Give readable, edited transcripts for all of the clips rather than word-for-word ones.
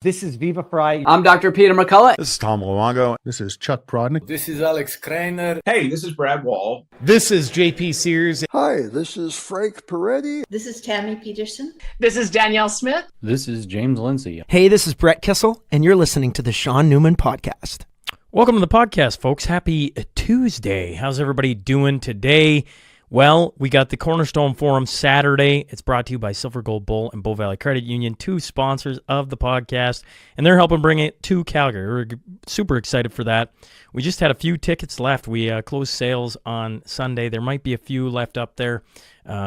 This is Viva Fry. I'm Dr. Peter McCullough. This is Tom Luongo. This is Chuck Prodnick. This is Alex Kreiner. Hey, this is Brad Wall. This is JP Sears. Hi, this is Frank Peretti. This is Tammy Peterson. This is Danielle Smith. This is James Lindsay. Hey, this is Brett Kissel, and you're listening to the Shaun Newman Podcast. Welcome to the podcast, folks. Happy Tuesday. How's everybody doing today? Well, we got the Cornerstone Forum Saturday. It's brought to you by Silver Gold Bull and Bow Valley Credit Union, two sponsors of the podcast, and they're helping bring it to Calgary. We're super excited for that. We just had a few tickets left. We closed sales on Sunday. There might be a few left up there,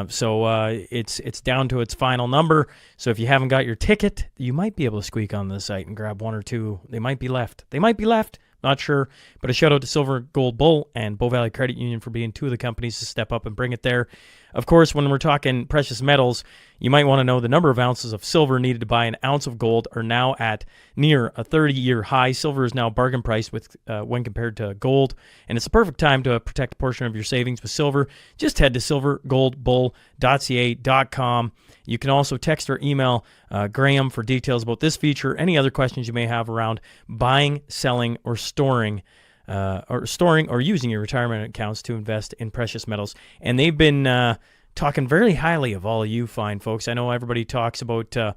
so it's down to its final number. So if you haven't got your ticket, you might be able to squeak on the site and grab one or two. They might be left. Not sure, but a shout out to Silver Gold Bull and Bow Valley Credit Union for being two of the companies to step up and bring it there. Of course, when we're talking precious metals, you might want to know the number of ounces of silver needed to buy an ounce of gold are now at near a 30-year high. Silver is now bargain priced with when compared to gold, and it's the perfect time to protect a portion of your savings with silver. Just head to silvergoldbull.ca.com. You can also text or email Grahame for details about this feature, any other questions you may have around buying, selling, or storing or using your retirement accounts to invest in precious metals. And they've been talking very highly of all of you fine folks. I know everybody talks highly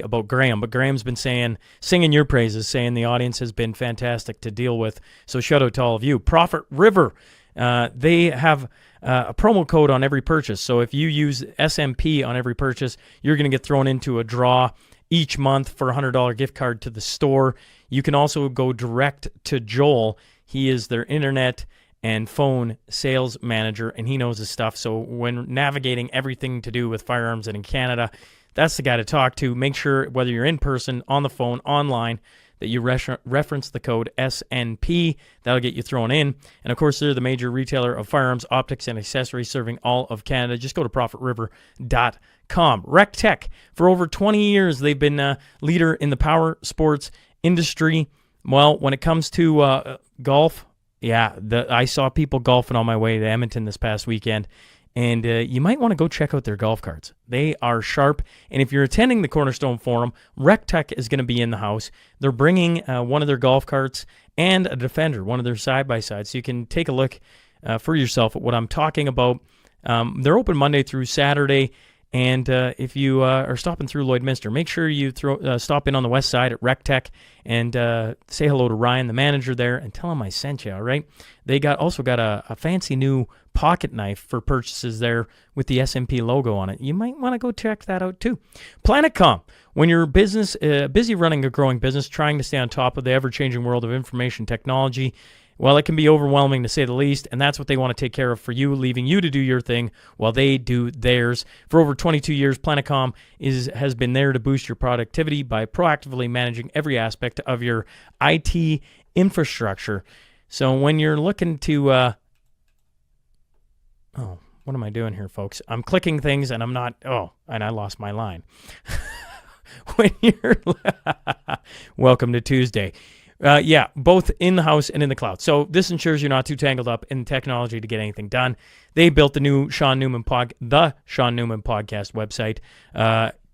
about Grahame, but Graham's been singing your praises, saying the audience has been fantastic to deal with. So shout out to all of you. Profit River, they have a promo code on every purchase. So if you use SMP on every purchase, you're going to get thrown into a draw each month for a $100 gift card to the store. You can also go direct to Joel. He is their internet and phone sales manager, and he knows his stuff. So when navigating everything to do with firearms and in Canada, that's the guy to talk to. Make sure, whether you're in person, on the phone, online, that you reference the code SNP. That'll get you thrown in. And, of course, they're the major retailer of firearms, optics, and accessories serving all of Canada. Just go to profitriver.com. RecTech, for over 20 years, they've been a leader in the power sports industry. Well, when it comes to golf, I saw people golfing on my way to Edmonton this past weekend. And you might want to go check out their golf carts. They are sharp. And if you're attending the Cornerstone Forum, RecTech is going to be in the house. They're bringing one of their golf carts and a Defender, one of their side-by-sides. So you can take a look for yourself at what I'm talking about. They're open Monday through Saturday. And if you are stopping through Lloydminster, make sure you stop in on the west side at RecTech and say hello to Ryan, the manager there, and tell him I sent you, all right? They also got a fancy new pocket knife for purchases there with the SMP logo on it. You might want to go check that out too. Planetcom, when you're busy running a growing business, trying to stay on top of the ever-changing world of information technology, well, it can be overwhelming to say the least, and that's what they want to take care of for you, leaving you to do your thing while they do theirs. For over 22 years, Planetcom has been there to boost your productivity by proactively managing every aspect of your IT infrastructure. So when you're looking to... what am I doing here, folks? I'm clicking things, and I'm not... and I lost my line. Welcome to Tuesday. Both in the house and in the cloud. So this ensures you're not too tangled up in technology to get anything done. They built the new Shaun Newman Podcast website.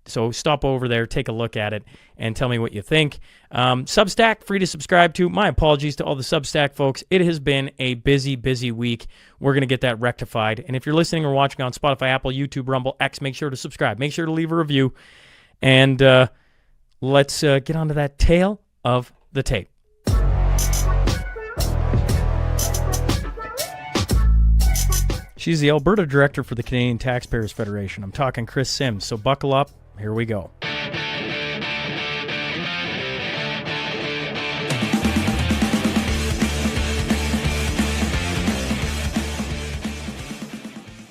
So stop over there, take a look at it, and tell me what you think. Substack, free to subscribe to. My apologies to all the Substack folks. It has been a busy, busy week. We're going to get that rectified. And if you're listening or watching on Spotify, Apple, YouTube, Rumble, X, make sure to subscribe. Make sure to leave a review. And let's get on to that tale of the tape. She's the Alberta Director for the Canadian Taxpayers Federation. I'm talking Kris Sims, so buckle up. Here we go.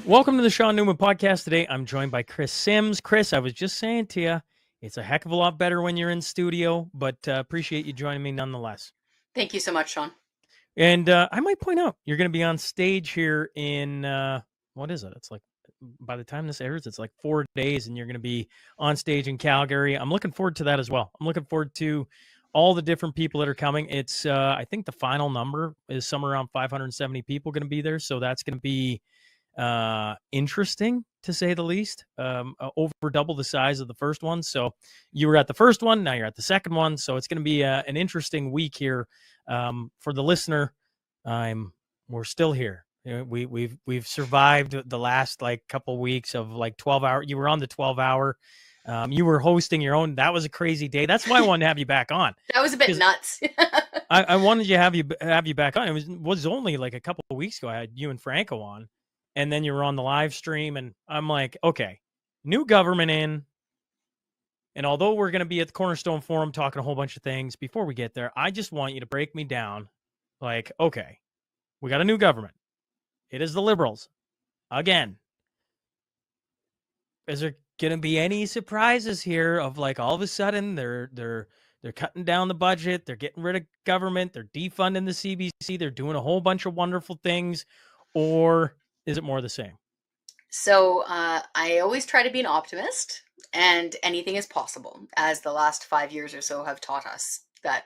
Welcome to the Shaun Newman Podcast. Today, I'm joined by Kris Sims. Kris, I was just saying to you, it's a heck of a lot better when you're in studio, but appreciate you joining me nonetheless. Thank you so much, Shaun. And I might point out, you're going to be on stage here in, what is it? It's like, by the time this airs, it's like 4 days, and you're going to be on stage in Calgary. I'm looking forward to that as well. I'm looking forward to all the different people that are coming. It's, I think the final number is somewhere around 570 people going to be there. So that's going to be interesting to say the least. Over double the size of the first one. So you were at the first one, now you're at the second one. So it's going to be an interesting week here for the listener. We're still here. We've survived the last like couple weeks of like 12-hour. You were on the 12-hour. You were hosting your own. That was a crazy day. That's why I wanted to have you back on. That was a bit nuts. I wanted to have you back on. It was only like a couple of weeks ago. I had you and Franco on, and then you were on the live stream, and I'm like, okay, new government in. And although we're going to be at the Cornerstone Forum talking a whole bunch of things, before we get there, I just want you to break me down. Like, okay, we got a new government. It is the Liberals again. Is there going to be any surprises here of like all of a sudden they're cutting down the budget, they're getting rid of government, they're defunding the CBC, they're doing a whole bunch of wonderful things, or is it more of the same? So I always try to be an optimist, and anything is possible, as the last 5 years or so have taught us that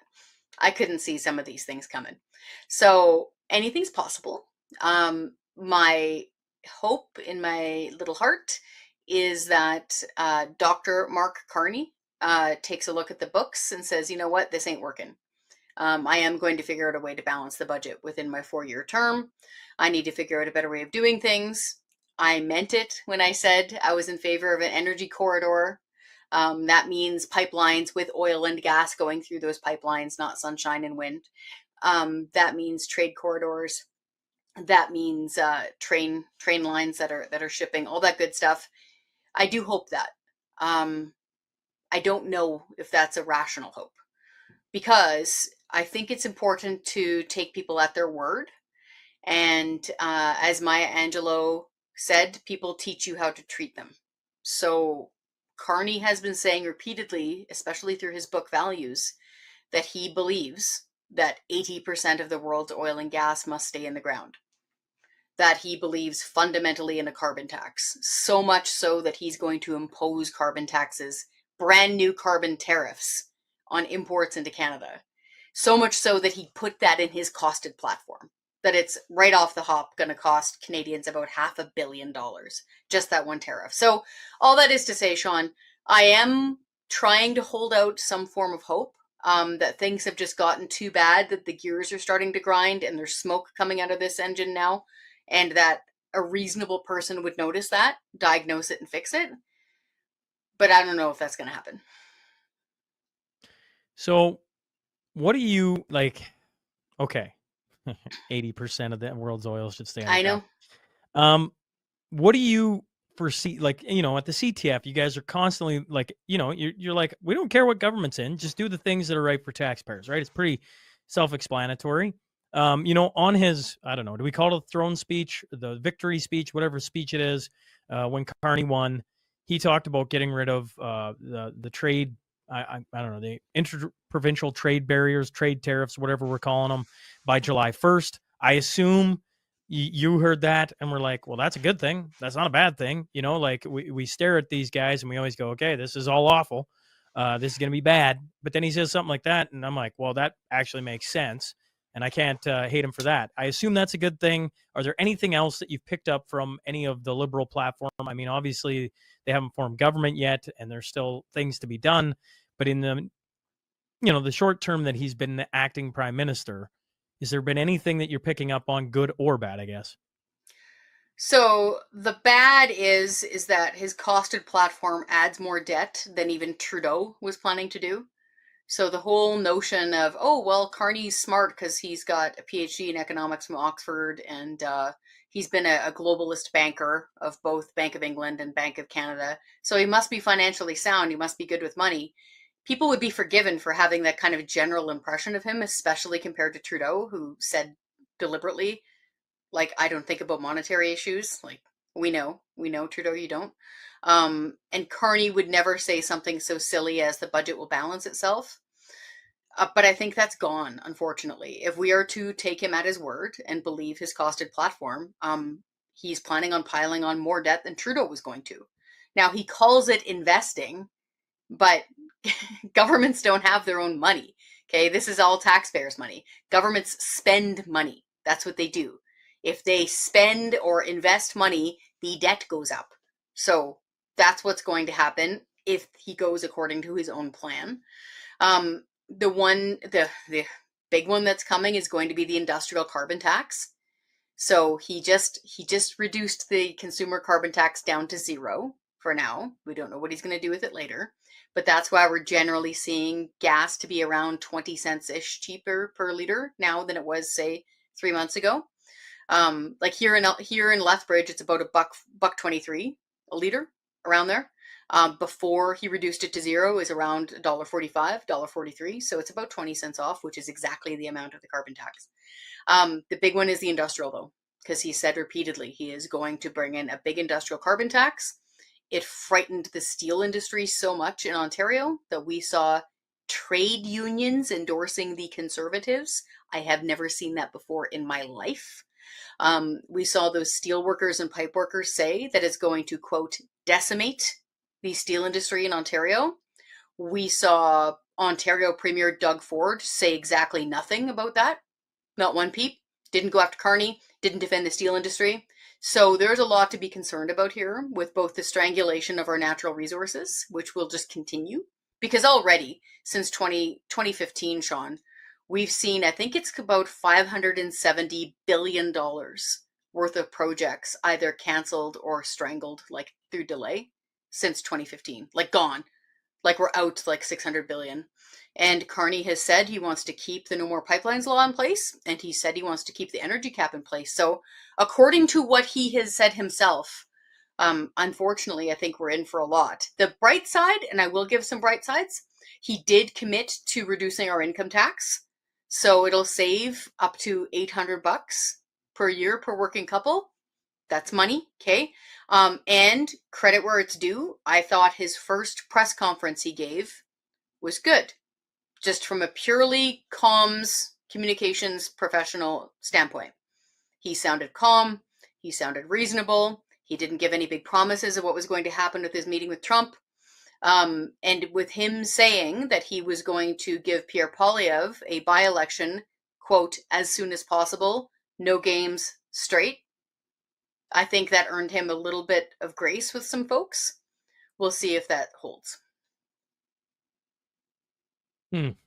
I couldn't see some of these things coming. So anything's possible. My hope in my little heart is that Dr. Mark Carney takes a look at the books and says, you know what, this ain't working. I am going to figure out a way to balance the budget within my 4-year term. I need to figure out a better way of doing things. I meant it when I said I was in favor of an energy corridor. That means pipelines with oil and gas going through those pipelines, not sunshine and wind. That means trade corridors. That means train lines that are shipping, all that good stuff. I do hope that. I don't know if that's a rational hope, because I think it's important to take people at their word. And as Maya Angelou said, people teach you how to treat them. So Carney has been saying repeatedly, especially through his book Values, that he believes that 80% of the world's oil and gas must stay in the ground. That he believes fundamentally in a carbon tax, so much so that he's going to impose carbon taxes, brand new carbon tariffs on imports into Canada. So much so that he put that in his costed platform, that it's right off the hop going to cost Canadians about $500 million, just that one tariff. So all that is to say, Shaun, I am trying to hold out some form of hope that things have just gotten too bad, that the gears are starting to grind and there's smoke coming out of this engine now, and that a reasonable person would notice that, diagnose it, and fix it. But I don't know if that's going to happen. So what do you like? Okay. 80% of the world's oil should stay on the ground. I know. What do you foresee? Like, at the CTF, you guys are constantly like, you're like, we don't care what government's in, just do the things that are right for taxpayers, right? It's pretty self-explanatory. On his, I don't know, do we call it a throne speech, the victory speech, whatever speech it is, when Carney won, he talked about getting rid of the trade, I don't know, the interprovincial trade barriers, trade tariffs, whatever we're calling them, by July 1st. I assume you heard that and we're like, well, that's a good thing. That's not a bad thing. Like we stare at these guys and we always go, okay, this is all awful. This is going to be bad. But then he says something like that. And I'm like, well, that actually makes sense. And I can't hate him for that. I assume that's a good thing. Are there anything else that you've picked up from any of the Liberal platform? I mean, obviously they haven't formed government yet and there's still things to be done. But in the short term that he's been acting prime minister, has there been anything that you're picking up on, good or bad, I guess? So the bad is that his costed platform adds more debt than even Trudeau was planning to do. So the whole notion of, oh, well, Carney's smart because he's got a PhD in economics from Oxford, and he's been a globalist banker of both Bank of England and Bank of Canada. So he must be financially sound. He must be good with money. People would be forgiven for having that kind of general impression of him, especially compared to Trudeau, who said deliberately, like, I don't think about monetary issues. Like, we know, Trudeau, you don't. And Carney would never say something so silly as the budget will balance itself. But I think that's gone, unfortunately. If we are to take him at his word and believe his costed platform, he's planning on piling on more debt than Trudeau was going to. Now, he calls it investing, but governments don't have their own money. Okay, this is all taxpayers' money. Governments spend money. That's what they do. If they spend or invest money, the debt goes up. So that's what's going to happen if he goes according to his own plan. The big one that's coming is going to be the industrial carbon tax. So he just reduced the consumer carbon tax down to 0 for now. We don't know what he's going to do with it later, but that's why we're generally seeing gas to be around 20 cents ish cheaper per liter now than it was, say, 3 months ago. Like here in Lethbridge, it's about buck 23 a liter, around there. Before he reduced it to 0, is around $1.45, $1.43. So it's about 20 cents off, which is exactly the amount of the carbon tax. The big one is the industrial, though, because he said repeatedly he is going to bring in a big industrial carbon tax. It frightened the steel industry so much in Ontario that we saw trade unions endorsing the Conservatives. I have never seen that before in my life. We saw those steel workers and pipe workers say that it's going to, quote, decimate the steel industry in Ontario. We saw Ontario Premier Doug Ford say exactly nothing about that. Not one peep. Didn't go after Carney. Didn't defend the steel industry. So there's a lot to be concerned about here with both the strangulation of our natural resources, which will just continue. Because already, since 2015, Shaun, we've seen, I think it's about $570 billion worth of projects either canceled or strangled, like through delay, since 2015. Like gone. Like we're out like 600 billion. And Carney has said he wants to keep the No More Pipelines law in place, and he said he wants to keep the energy cap in place. So according to what he has said himself, unfortunately, I think we're in for a lot. The bright side, and I will give some bright sides, he did commit to reducing our income tax. So it'll save up to $800 per year per working couple. That's money, okay? And credit where it's due, I thought his first press conference he gave was good. Just from a purely comms, communications professional standpoint. He sounded calm. He sounded reasonable. He didn't give any big promises of what was going to happen with his meeting with Trump. And with him saying that he was going to give Pierre Poilievre a by-election, quote, as soon as possible, no games, straight. I think that earned him a little bit of grace with some folks. We'll see if that holds.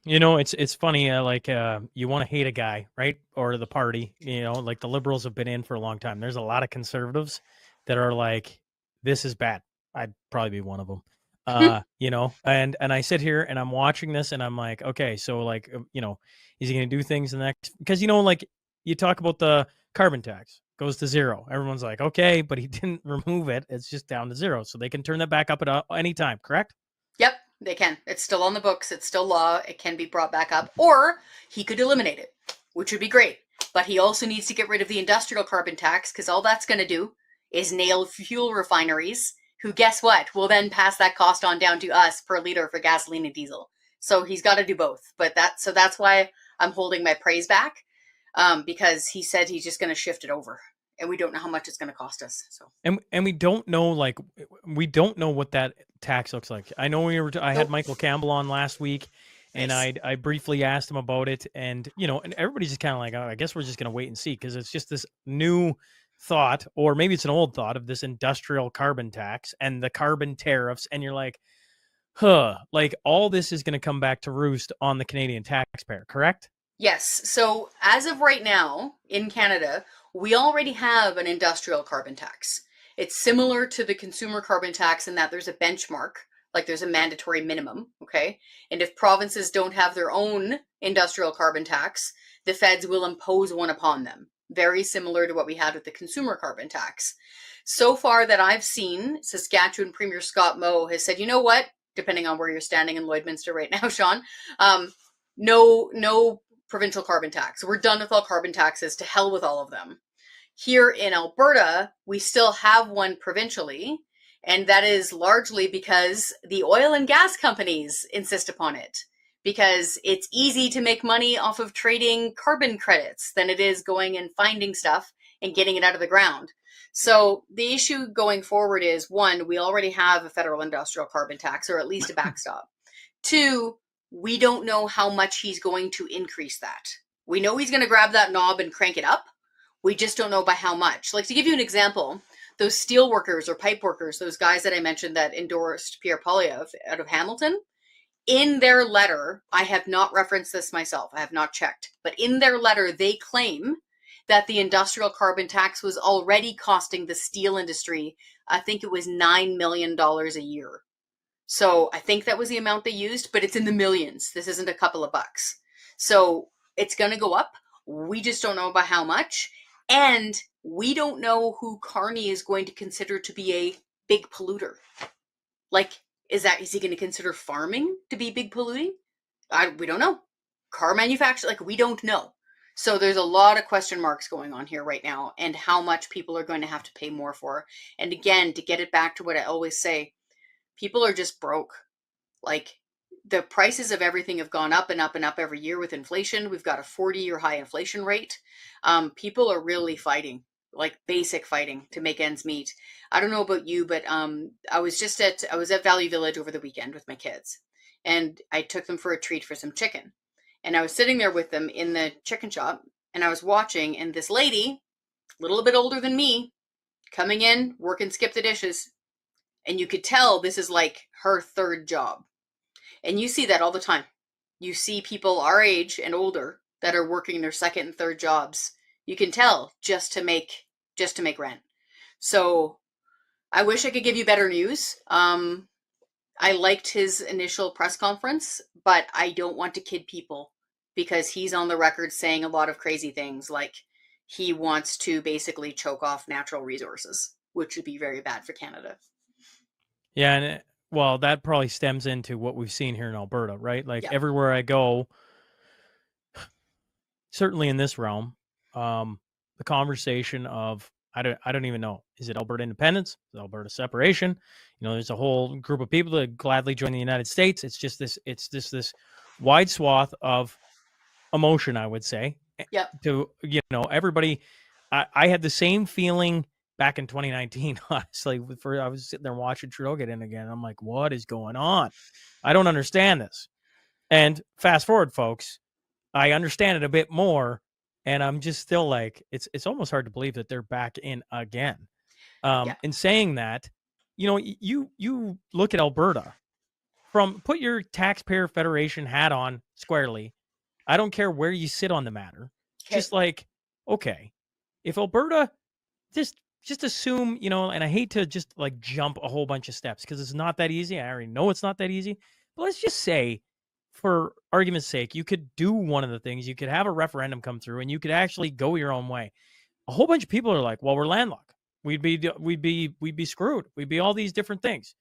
You know, it's funny. You want to hate a guy, right, or the party. You know, like the Liberals have been in for a long time. There's a lot of Conservatives that are like, "This is bad." I'd probably be one of them. You know, and I sit here and I'm watching this and I'm like, okay, so like, you know, is he going to do things in the next? Because you know, like you talk about the carbon tax goes to 0. Everyone's like, okay, but he didn't remove it. It's just down to 0, so they can turn that back up at any time. Correct? Yep. They can. It's still on the books. It's still law. It can be brought back up. Or he could eliminate it, which would be great. But he also needs to get rid of the industrial carbon tax, because all that's going to do is nail fuel refineries, who, guess what, will then pass that cost on down to us per liter for gasoline and diesel. So he's got to do both. But that's why I'm holding my praise back, because he said he's just going to shift it over. And we don't know how much it's going to cost us. So and we don't know what that tax looks like. I know I had Michael Campbell on last week, and nice. I briefly asked him about it, and you know, and everybody's just kind of like, oh, I guess we're just going to wait and see, because it's just this new thought, or maybe it's an old thought, of this industrial carbon tax and the carbon tariffs, and you're like, like all this is going to come back to roost on the Canadian taxpayer, correct? Yes. So as of right now in Canada, we already have an industrial carbon tax. It's similar to the consumer carbon tax in that there's a benchmark, like there's a mandatory minimum, okay? And if provinces don't have their own industrial carbon tax, the feds will impose one upon them, very similar to what we had with the consumer carbon tax. So far that I've seen, Saskatchewan Premier Scott Moe has said, you know what, depending on where you're standing in Lloydminster right now, Shaun, no provincial carbon tax. We're done with all carbon taxes. To hell with all of them. Here in Alberta, we still have one provincially, and that is largely because the oil and gas companies insist upon it, because it's easy to make money off of trading carbon credits than it is going and finding stuff and getting it out of the ground. So the issue going forward is, one, we already have a federal industrial carbon tax, or at least a backstop. Two, we don't know how much he's going to increase that. We know he's going to grab that knob and crank it up. We just don't know by how much. Like, to give you an example, those steel workers or pipe workers, those guys that I mentioned that endorsed Pierre Poilievre out of Hamilton, in their letter, I have not referenced this myself, I have not checked, but in their letter, they claim that the industrial carbon tax was already costing the steel industry, I think it was $9 million a year. So I think that was the amount they used, but it's in the millions. This isn't a couple of bucks. So it's going to go up. We just don't know by how much. And we don't know who Carney is going to consider to be a big polluter. Like, is he going to consider farming to be big polluting? We don't know. Car manufacturer, like, we don't know. So there's a lot of question marks going on here right now, and how much people are going to have to pay more for. And again, to get it back to what I always say, people are just broke. Like, the prices of everything have gone up and up and up every year with inflation. We've got a 40-year high inflation rate. People are really fighting, like basic fighting to make ends meet. I don't know about you, but I was at Valley Village over the weekend with my kids, and I took them for a treat for some chicken. And I was sitting there with them in the chicken shop, and I was watching, and this lady, a little bit older than me, coming in, working skip the dishes. And you could tell this is like her third job. And you see that all the time. You see people our age and older that are working their second and third jobs. You can tell just to make rent. So I wish I could give you better news. I liked his initial press conference, but I don't want to kid people, because he's on the record saying a lot of crazy things, like he wants to basically choke off natural resources, which would be very bad for Canada. Yeah, and well, that probably stems into what we've seen here in Alberta, right? Like, Yeah. everywhere I go, certainly in this realm, the conversation of I don't even know, is it Alberta independence? Is it Alberta separation? There's a whole group of people that gladly join the United States. It's just this wide swath of emotion, I would say. Yep. To everybody, I had the same feeling back in 2019. Honestly, I was sitting there watching Trudeau get in again. I'm like, what is going on? I don't understand this. And fast forward, folks, I understand it a bit more, and I'm just still like, it's almost hard to believe that they're back in again. In saying that, you look at Alberta, put your Taxpayer Federation hat on squarely. I don't care where you sit on the matter. Okay. Just like, okay, if Alberta, just assume, and I hate to just like jump a whole bunch of steps, because it's not that easy. I already know it's not that easy. But let's just say, for argument's sake, you could do one of the things. You could have a referendum come through, and you could actually go your own way. A whole bunch of people are like, well, we're landlocked. We'd be screwed. We'd be all these different things.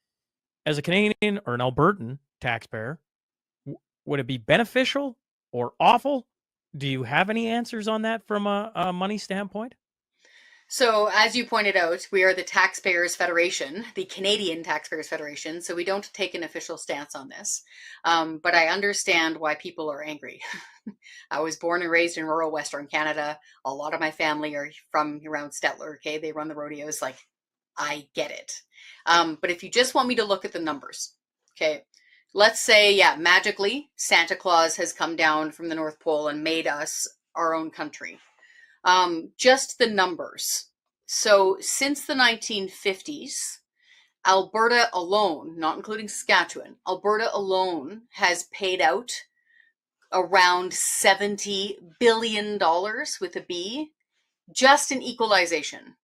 As a Canadian or an Albertan taxpayer, would it be beneficial or awful? Do you have any answers on that from a money standpoint? So, as you pointed out, we are the Taxpayers Federation, the Canadian Taxpayers Federation, so we don't take an official stance on this. But I understand why people are angry. I was born and raised in rural Western Canada. A lot of my family are from around Stettler, okay? They run the rodeos. Like, I get it. But if you just want me to look at the numbers, okay? Let's say, magically, Santa Claus has come down from the North Pole and made us our own country. Just the numbers. So since the 1950s, Alberta alone, not including Saskatchewan, Alberta alone has paid out around $70 billion with a B, just in equalization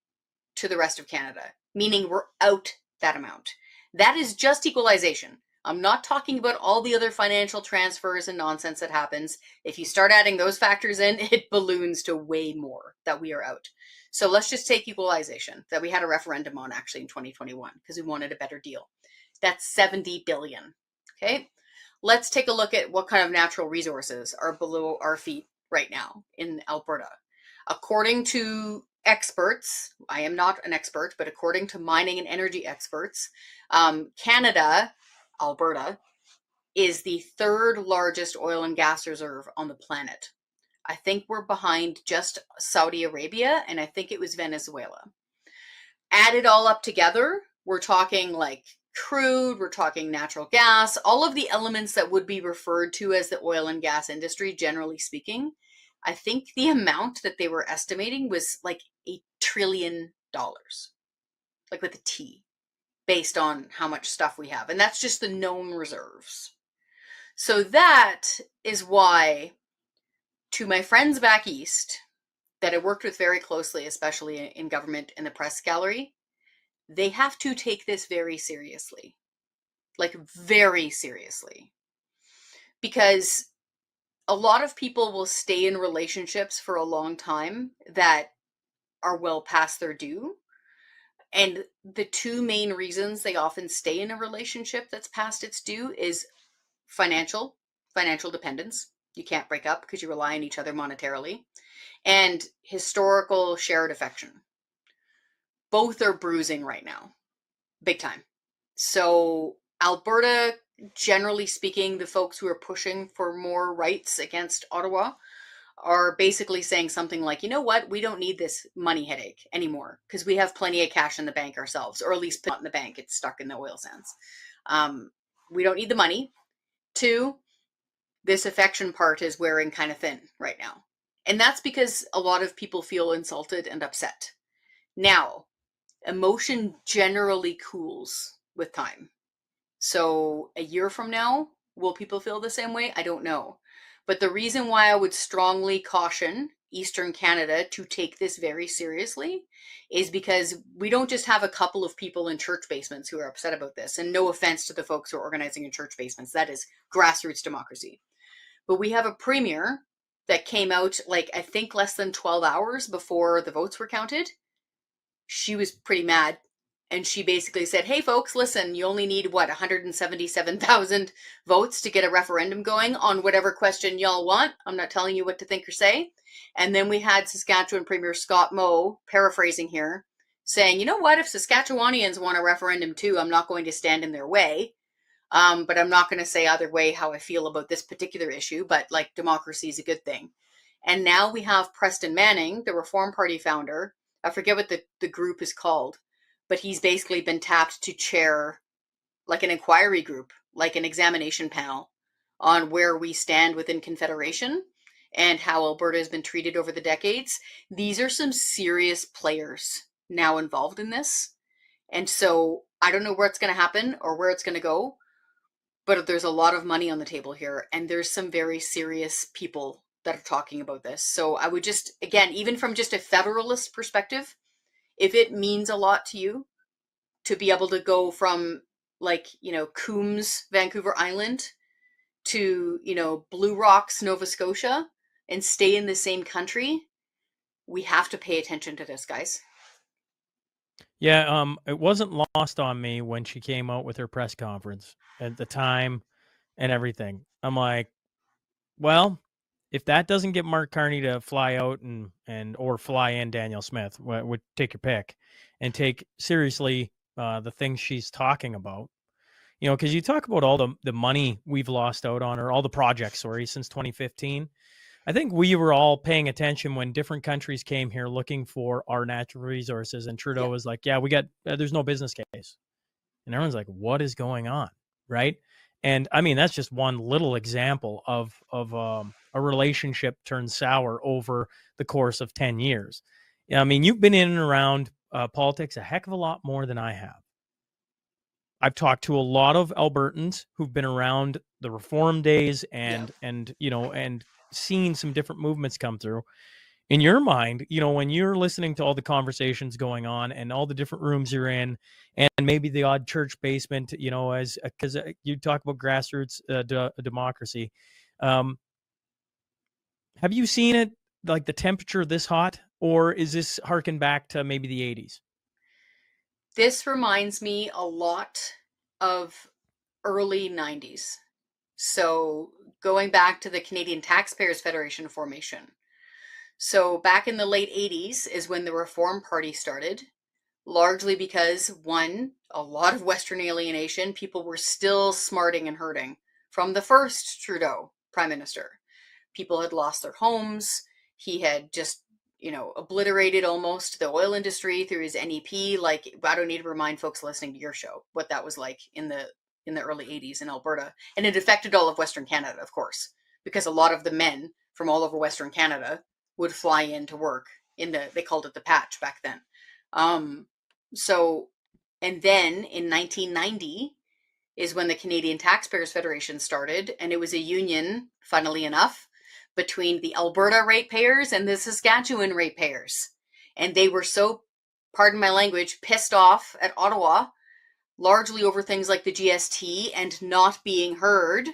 to the rest of Canada, meaning we're out that amount. That is just equalization. I'm not talking about all the other financial transfers and nonsense that happens. If you start adding those factors in, it balloons to way more that we are out. So let's just take equalization that we had a referendum on actually in 2021 because we wanted a better deal. That's $70 billion. Okay. Let's take a look at what kind of natural resources are below our feet right now in Alberta. According to experts, I am not an expert, but according to mining and energy experts, Canada, Alberta, is the third largest oil and gas reserve on the planet. I think we're behind just Saudi Arabia, and I think it was Venezuela. Add it all up together, we're talking like crude, we're talking natural gas, all of the elements that would be referred to as the oil and gas industry, generally speaking. I think the amount that they were estimating was like $1 trillion, like with a T, based on how much stuff we have. And that's just the known reserves. So that is why, to my friends back east that I worked with very closely, especially in government and the press gallery, they have to take this very seriously, like very seriously, because a lot of people will stay in relationships for a long time that are well past their due. And the two main reasons they often stay in a relationship that's past its due is financial dependence. You can't break up because you rely on each other monetarily, and historical shared affection. Both are bruising right now, big time. So Alberta, generally speaking, the folks who are pushing for more rights against Ottawa are basically saying something like, you know what, we don't need this money headache anymore because we have plenty of cash in the bank ourselves, or at least not in the bank, it's stuck in the oil sands. We don't need the money. Two, this affection part is wearing kind of thin right now. And that's because a lot of people feel insulted and upset. Now, emotion generally cools with time. So a year from now, will people feel the same way? I don't know. But the reason why I would strongly caution Eastern Canada to take this very seriously is because we don't just have a couple of people in church basements who are upset about this. And no offense to the folks who are organizing in church basements. That is grassroots democracy. But we have a premier that came out, like, I think less than 12 hours before the votes were counted. She was pretty mad. And she basically said, hey, folks, listen, you only need, 177,000 votes to get a referendum going on whatever question y'all want. I'm not telling you what to think or say. And then we had Saskatchewan Premier Scott Moe, paraphrasing here, saying, you know what, if Saskatchewanians want a referendum too, I'm not going to stand in their way. But I'm not going to say either way how I feel about this particular issue, but like democracy is a good thing. And now we have Preston Manning, the Reform Party founder. I forget what the group is called, but he's basically been tapped to chair like an inquiry group, like an examination panel on where we stand within Confederation and how Alberta has been treated over the decades. These are some serious players now involved in this. And so I don't know where it's going to happen or where it's going to go, but there's a lot of money on the table here, and there's some very serious people that are talking about this. So I would just, again, even from just a federalist perspective, if it means a lot to you to be able to go from, like, Coombs, Vancouver Island, to, Blue Rocks, Nova Scotia, and stay in the same country, we have to pay attention to this, guys. Yeah, it wasn't lost on me when she came out with her press conference at the time and everything. I'm like, well, if that doesn't get Mark Carney to fly out and or fly in Danielle Smith, would take your pick, and take seriously the things she's talking about. Because you talk about all the money we've lost out on, or all the projects, since 2015. I think we were all paying attention when different countries came here looking for our natural resources, and Trudeau was like, yeah, we got, there's no business case. And everyone's like, what is going on? Right. And I mean, that's just one little example of a relationship turned sour over the course of 10 years. I mean, you've been in and around politics a heck of a lot more than I have. I've talked to a lot of Albertans who've been around the reform days and seen some different movements come through. In your mind, when you're listening to all the conversations going on and all the different rooms you're in, and maybe the odd church basement, as because you talk about grassroots democracy, have you seen it, like the temperature this hot, or is this harken back to maybe the 80s? This reminds me a lot of early 90s. So going back to the Canadian Taxpayers Federation formation. So back in the late 80s is when the Reform Party started, largely because, one, a lot of Western alienation, people were still smarting and hurting from the first Trudeau Prime Minister. People had lost their homes. He had just, obliterated almost the oil industry through his NEP. Like, I don't need to remind folks listening to your show what that was like in the early 80s in Alberta. And it affected all of Western Canada, of course, because a lot of the men from all over Western Canada would fly in to work they called it the patch back then. And then in 1990 is when the Canadian Taxpayers Federation started, and it was a union, funnily enough, between the Alberta ratepayers and the Saskatchewan ratepayers. And they were so, pardon my language, pissed off at Ottawa, largely over things like the GST and not being heard,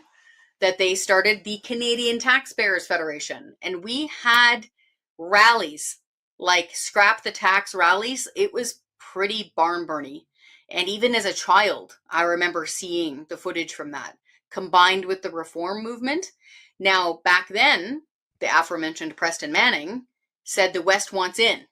that they started the Canadian Taxpayers Federation. And we had rallies, like scrap the tax rallies. It was pretty barn burny. And even as a child, I remember seeing the footage from that, combined with the reform movement. Now, back then, the aforementioned Preston Manning said the West wants in.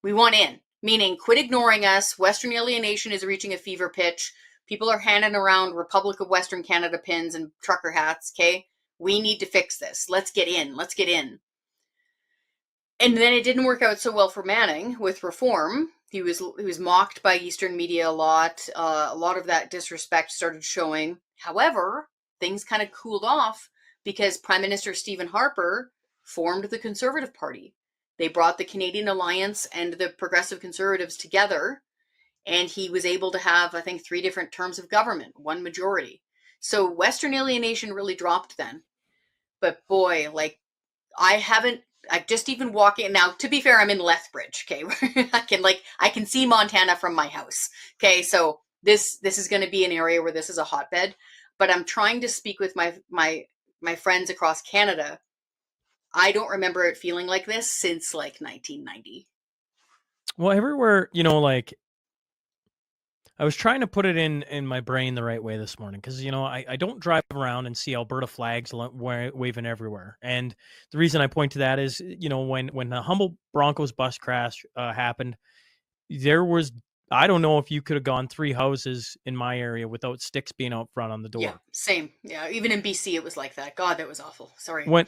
We want in, meaning quit ignoring us. Western alienation is reaching a fever pitch. People are handing around Republic of Western Canada pins and trucker hats, okay? We need to fix this. Let's get in. Let's get in. And then it didn't work out so well for Manning with reform. He was mocked by Eastern media a lot. A lot of that disrespect started showing. However, things kind of cooled off because Prime Minister Stephen Harper formed the Conservative Party. They brought the Canadian Alliance and the Progressive Conservatives together, and he was able to have, I think, 3 different terms of government, 1 majority. So Western alienation really dropped then. But boy, like, I just even walking now, to be fair, I'm in Lethbridge, okay? I can see Montana from my house. Okay, so this is going to be an area where this is a hotbed, but I'm trying to speak with my friends across Canada. I don't remember it feeling like this since like 1990. Well, everywhere, like, I was trying to put it in my brain the right way this morning because, I don't drive around and see Alberta flags waving everywhere. And the reason I point to that is, when the Humboldt Broncos bus crash happened, there was, I don't know if you could have gone 3 houses in my area without sticks being out front on the door. Yeah, same. Yeah, even in BC, it was like that. God, that was awful. Sorry. Well,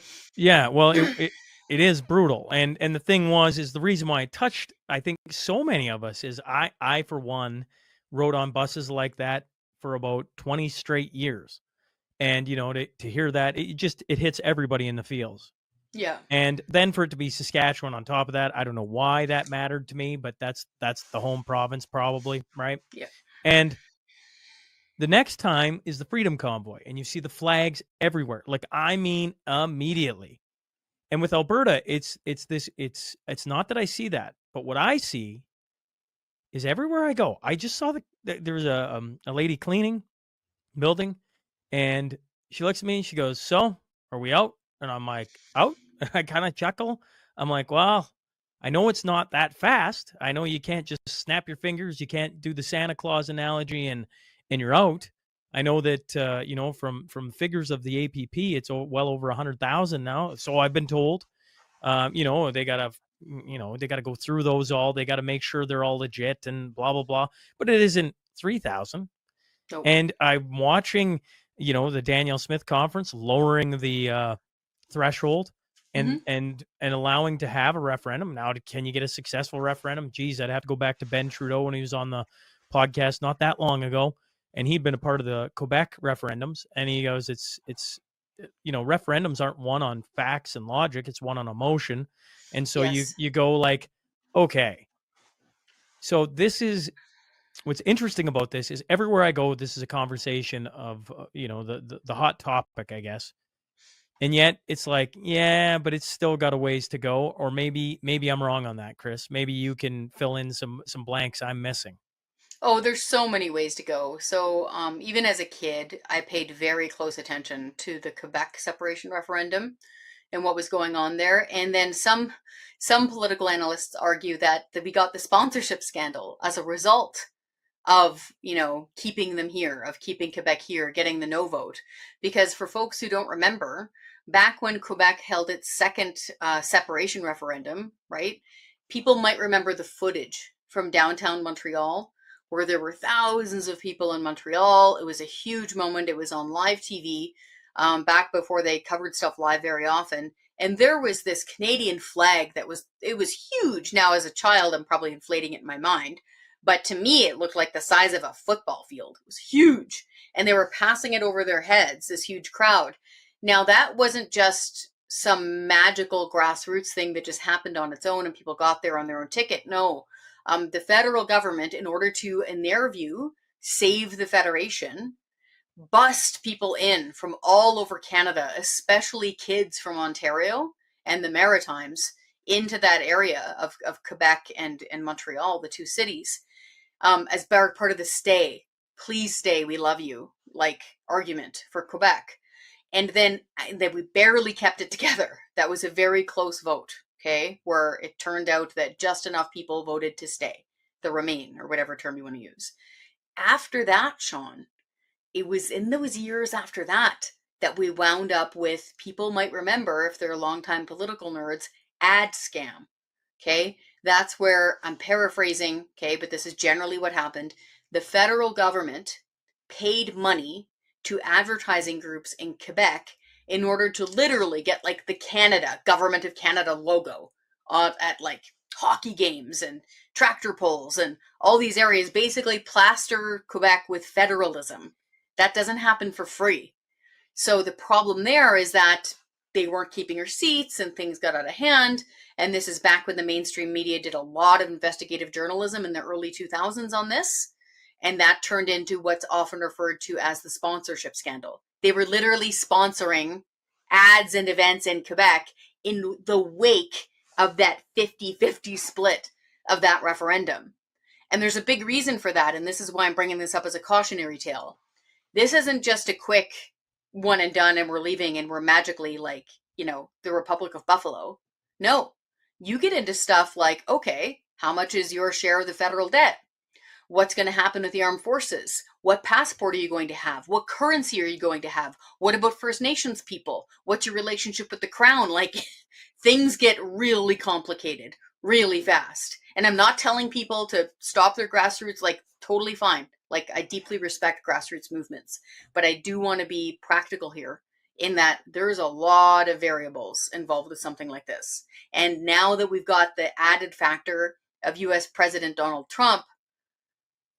it is brutal. And the thing is the reason why it touched, I think, so many of us is I for one, rode on buses like that for about 20 straight years. And, to hear that, it hits everybody in the feels. Yeah. And then for it to be Saskatchewan on top of that, I don't know why that mattered to me, but that's the home province probably, right? Yeah. And the next time is the Freedom Convoy, and you see the flags everywhere. Like, I mean, immediately. And with Alberta, it's not that I see that, but what I see is everywhere I go. I just saw there was a lady cleaning building, and she looks at me and she goes, "So, are we out?" And I'm like, "Out?" And I kind of chuckle. I'm like, "Well, I know it's not that fast. I know you can't just snap your fingers. You can't do the Santa Claus analogy and you're out. I know that from figures of the APP, it's well over 100,000 now. So I've been told. They gotta go through those all. They gotta make sure they're all legit and blah blah blah. But it isn't 3,000. Nope. And I'm watching, the Danielle Smith conference lowering the threshold and allowing to have a referendum. Now, can you get a successful referendum? Geez, I'd have to go back to Ben Trudeau when he was on the podcast not that long ago, and he'd been a part of the Quebec referendums, and he goes, it's referendums aren't won on facts and logic, it's won on emotion. And so Yes. you go like, okay, so this is what's interesting about this is everywhere I go, this is a conversation of, the hot topic, I guess. And yet it's like, yeah, but it's still got a ways to go. Or maybe I'm wrong on that, Kris. Maybe you can fill in some blanks I'm missing. Oh, there's so many ways to go. So even as a kid, I paid very close attention to the Quebec separation referendum and what was going on there. And then some political analysts argue that we got the sponsorship scandal as a result of, keeping them here, of keeping Quebec here, getting the no vote. Because for folks who don't remember, back when Quebec held its second separation referendum, right, people might remember the footage from downtown Montreal where there were thousands of people in Montreal. It was a huge moment. It was on live TV back before they covered stuff live very often. And there was this Canadian flag it was huge. Now, as a child, I'm probably inflating it in my mind. But to me, it looked like the size of a football field. It was huge. And they were passing it over their heads, this huge crowd. Now, that wasn't just some magical grassroots thing that just happened on its own and people got there on their own ticket. No, the federal government, in order to, in their view, save the Federation, bussed people in from all over Canada, especially kids from Ontario and the Maritimes, into that area of Quebec and Montreal, the two cities, as part of the stay. Please stay, we love you, like argument for Quebec. And then we barely kept it together. That was a very close vote, okay, where it turned out that just enough people voted to stay, the remain, or whatever term you want to use. After that, Shaun, it was in those years after that we wound up with, people might remember, if they're longtime political nerds, ad scam, okay? That's where, I'm paraphrasing, okay, but this is generally what happened. The federal government paid money to advertising groups in Quebec in order to literally get like the Government of Canada logo at like hockey games and tractor pulls and all these areas, basically plaster Quebec with federalism. That doesn't happen for free. So the problem there is that they weren't keeping receipts and things got out of hand. And this is back when the mainstream media did a lot of investigative journalism in the early 2000s on this. And that turned into what's often referred to as the sponsorship scandal. They were literally sponsoring ads and events in Quebec in the wake of that 50-50 split of that referendum. And there's a big reason for that. And this is why I'm bringing this up as a cautionary tale. This isn't just a quick one and done and we're leaving and we're magically like, the Republic of Buffalo. No, you get into stuff like, okay, how much is your share of the federal debt? What's going to happen with the armed forces? What passport are you going to have? What currency are you going to have? What about First Nations people? What's your relationship with the Crown? Like, things get really complicated really fast. And I'm not telling people to stop their grassroots, like, totally fine. Like, I deeply respect grassroots movements, but I do want to be practical here in that there's a lot of variables involved with something like this. And now that we've got the added factor of US President Donald Trump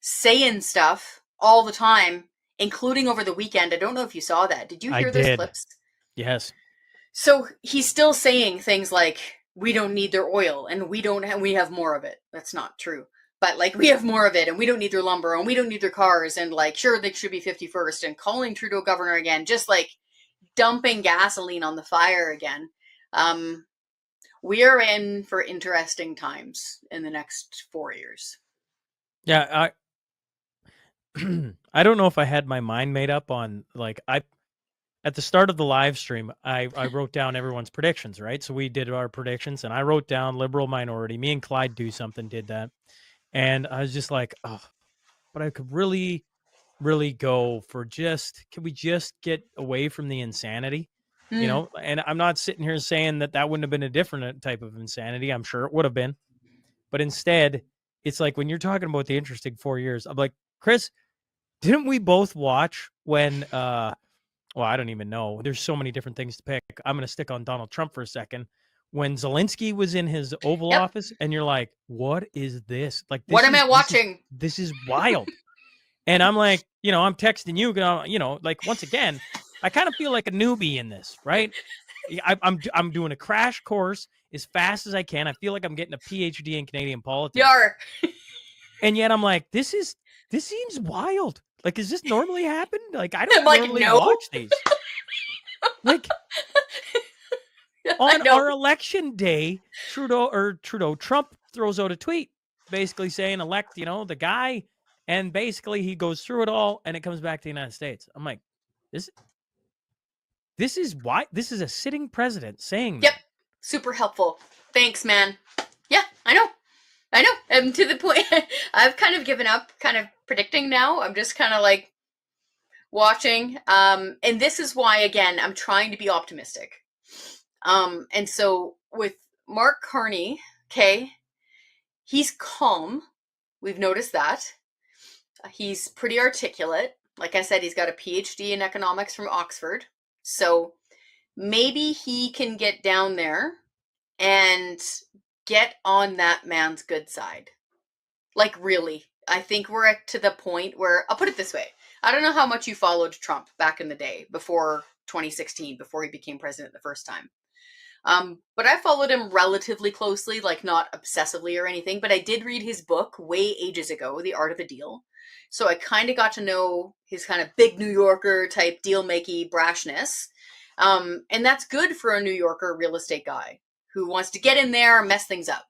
saying stuff all the time, including over the weekend. I don't know if you saw that. Did you hear those clips? Yes. So he's still saying things like, we don't need their oil and we have more of it. That's not true. But like, we have more of it and we don't need their lumber and we don't need their cars. And like, sure, they should be 51st, and calling Trudeau governor again, just like dumping gasoline on the fire again. We are in for interesting times in the next 4 years. Yeah, I don't know if I had my mind made up on, like, at the start of the live stream, I wrote down everyone's predictions, right? So we did our predictions and I wrote down Liberal minority. Me and Clyde do something did that. And I was just like, oh, but I could really, really go for can we just get away from the insanity? And I'm not sitting here saying that wouldn't have been a different type of insanity. I'm sure it would have been. But instead, it's like, when you're talking about the interesting 4 years, I'm like, Kris, didn't we both watch when, well, I don't even know. There's so many different things to pick. I'm going to stick on Donald Trump for a second. When Zelensky was in his Oval Office, and you're like, what is this? Like, what am I watching? This is wild. And I'm like, I'm texting you, like, once again, I kind of feel like a newbie in this, right? I'm doing a crash course as fast as I can. I feel like I'm getting a PhD in Canadian politics. You are. And yet I'm like, this seems wild. Like, does this normally happen? Like, I don't normally watch these. Like, on our election day, Trump throws out a tweet basically saying, elect, the guy. And basically he goes through it all and it comes back to the United States. I'm like, this is why this is a sitting president saying that. Yep. Super helpful. Thanks, man. Yeah, I know. And to the point, I've kind of given up kind of predicting now. I'm just kind of like watching. And this is why, again, I'm trying to be optimistic. And so with Mark Carney, okay, he's calm. We've noticed that. He's pretty articulate. Like I said, he's got a PhD in economics from Oxford. So maybe he can get down there and get on that man's good side. Like, really. I think we're to the point where, I'll put it this way. I don't know how much you followed Trump back in the day, before 2016, before he became president the first time. But I followed him relatively closely, like not obsessively or anything, but I did read his book way ages ago, The Art of the Deal. So I kind of got to know his kind of big New Yorker type deal-making brashness. And that's good for a New Yorker real estate guy who wants to get in there and mess things up.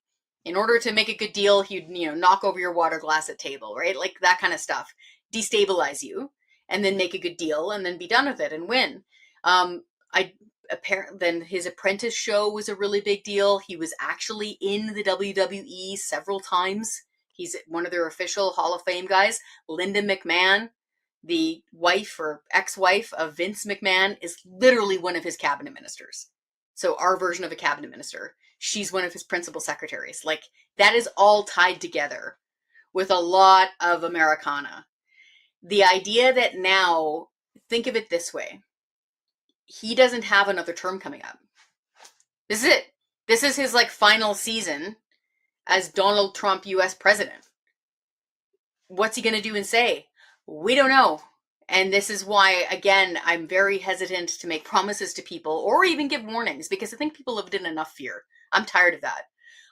In order to make a good deal, he'd, knock over your water glass at table, right? Like that kind of stuff. Destabilize you and then make a good deal and then be done with it and win. Then his Apprentice show was a really big deal. He was actually in the WWE several times. He's one of their official Hall of Fame guys. Linda McMahon, the wife or ex-wife of Vince McMahon, is literally one of his cabinet ministers. So our version of a cabinet minister. She's one of his principal secretaries. Like, that is all tied together with a lot of Americana. The idea that now, think of it this way. He doesn't have another term coming up. This is it. This is his final season as Donald Trump US president. What's he going to do and say? We don't know. And this is why, again, I'm very hesitant to make promises to people or even give warnings, because I think people lived in enough fear. I'm tired of that.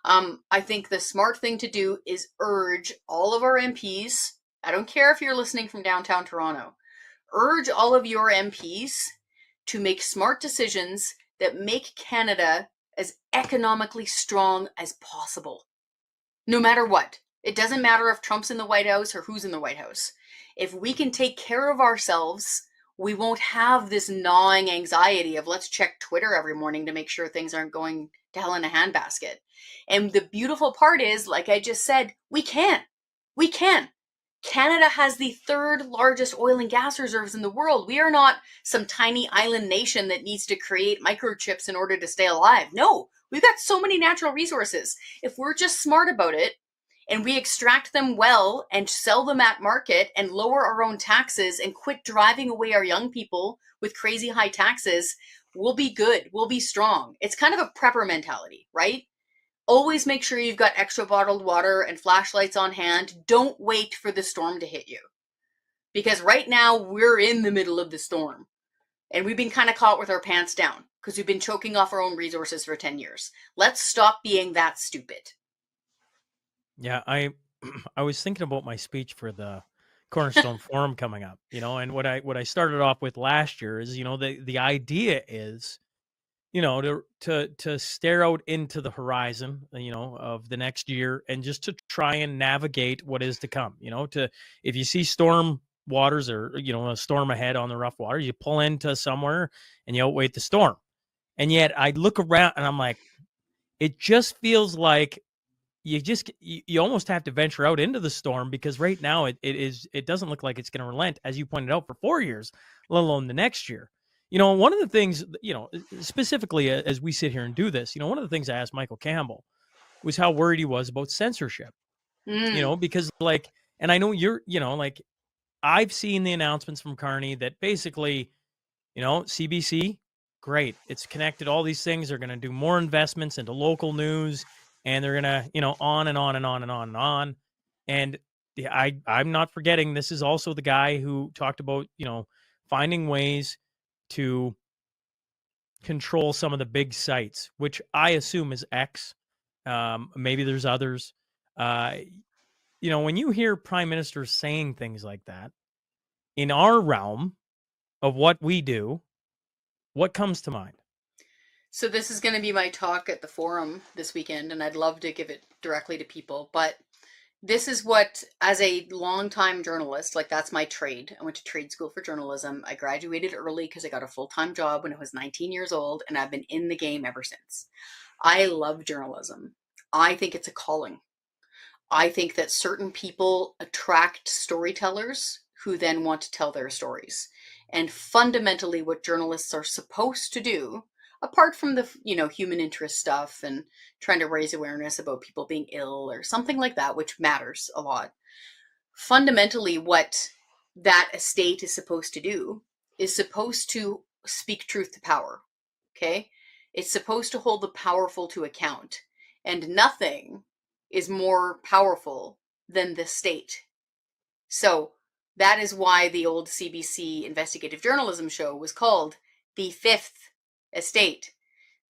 I think the smart thing to do is urge all of our MPs, I don't care if you're listening from downtown Toronto, urge all of your MPs to make smart decisions that make Canada as economically strong as possible. No matter what. It doesn't matter if Trump's in the White House or who's in the White House. If we can take care of ourselves, we won't have this gnawing anxiety of let's check Twitter every morning to make sure things aren't going to hell in a handbasket. And the beautiful part is, like I just said, we can. We can. Canada has the third largest oil and gas reserves in the world. We are not some tiny island nation that needs to create microchips in order to stay alive. No, we've got so many natural resources. If we're just smart about it, and we extract them well and sell them at market and lower our own taxes and quit driving away our young people with crazy high taxes, we'll be good. We'll be strong. It's kind of a prepper mentality, right? Always make sure you've got extra bottled water and flashlights on hand. Don't wait for the storm to hit you. Because right now we're in the middle of the storm. And we've been kind of caught with our pants down because we've been choking off our own resources for 10 years. Let's stop being that stupid. Yeah, I was thinking about my speech for the Cornerstone Forum coming up, and what I started off with last year is, the idea is, to stare out into the horizon, of the next year and just to try and navigate what is to come, if you see storm waters or, a storm ahead on the rough water, you pull into somewhere and you outwait the storm. And yet I look around and I'm like, it just feels like you almost have to venture out into the storm, because right now it doesn't look like it's going to relent, as you pointed out, for 4 years, let alone the next year. One of the things, specifically as we sit here and do this, one of the things I asked Michael Campbell was how worried he was about censorship, because and I know you're, I've seen the announcements from Carney that basically, CBC, great. It's connected. All these things are going to do more investments into local news, and they're going to, on and on and on and on and on. And I'm not forgetting, this is also the guy who talked about, finding ways to control some of the big sites, which I assume is X. Maybe there's others. When you hear prime ministers saying things like that in our realm of what we do, what comes to mind? So this is going to be my talk at the forum this weekend, and I'd love to give it directly to people. But this is what, as a longtime journalist, that's my trade. I went to trade school for journalism. I graduated early because I got a full-time job when I was 19 years old, and I've been in the game ever since. I love journalism. I think it's a calling. I think that certain people attract storytellers who then want to tell their stories. And fundamentally, what journalists are supposed to do, apart from the, human interest stuff and trying to raise awareness about people being ill or something like that, which matters a lot. Fundamentally, what that estate is supposed to do is supposed to speak truth to power. Okay? It's supposed to hold the powerful to account. And nothing is more powerful than the state. So that is why the old CBC investigative journalism show was called The Fifth Estate,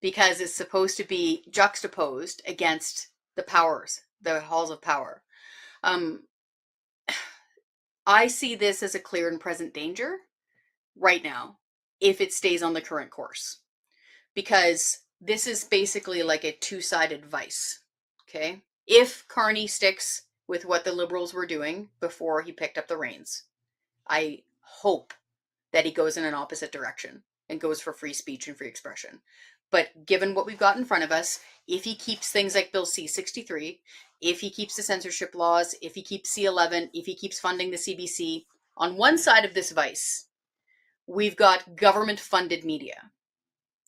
because it's supposed to be juxtaposed against the powers, the halls of power. I see this as a clear and present danger right now if it stays on the current course, because this is basically like a two-sided vice. Okay, if Carney sticks with what the Liberals were doing before he picked up the reins, I hope that he goes in an opposite direction and goes for free speech and free expression. But given what we've got in front of us, if he keeps things like Bill C-63, if he keeps the censorship laws, if he keeps C-11, if he keeps funding the CBC, on one side of this vice, we've got government-funded media.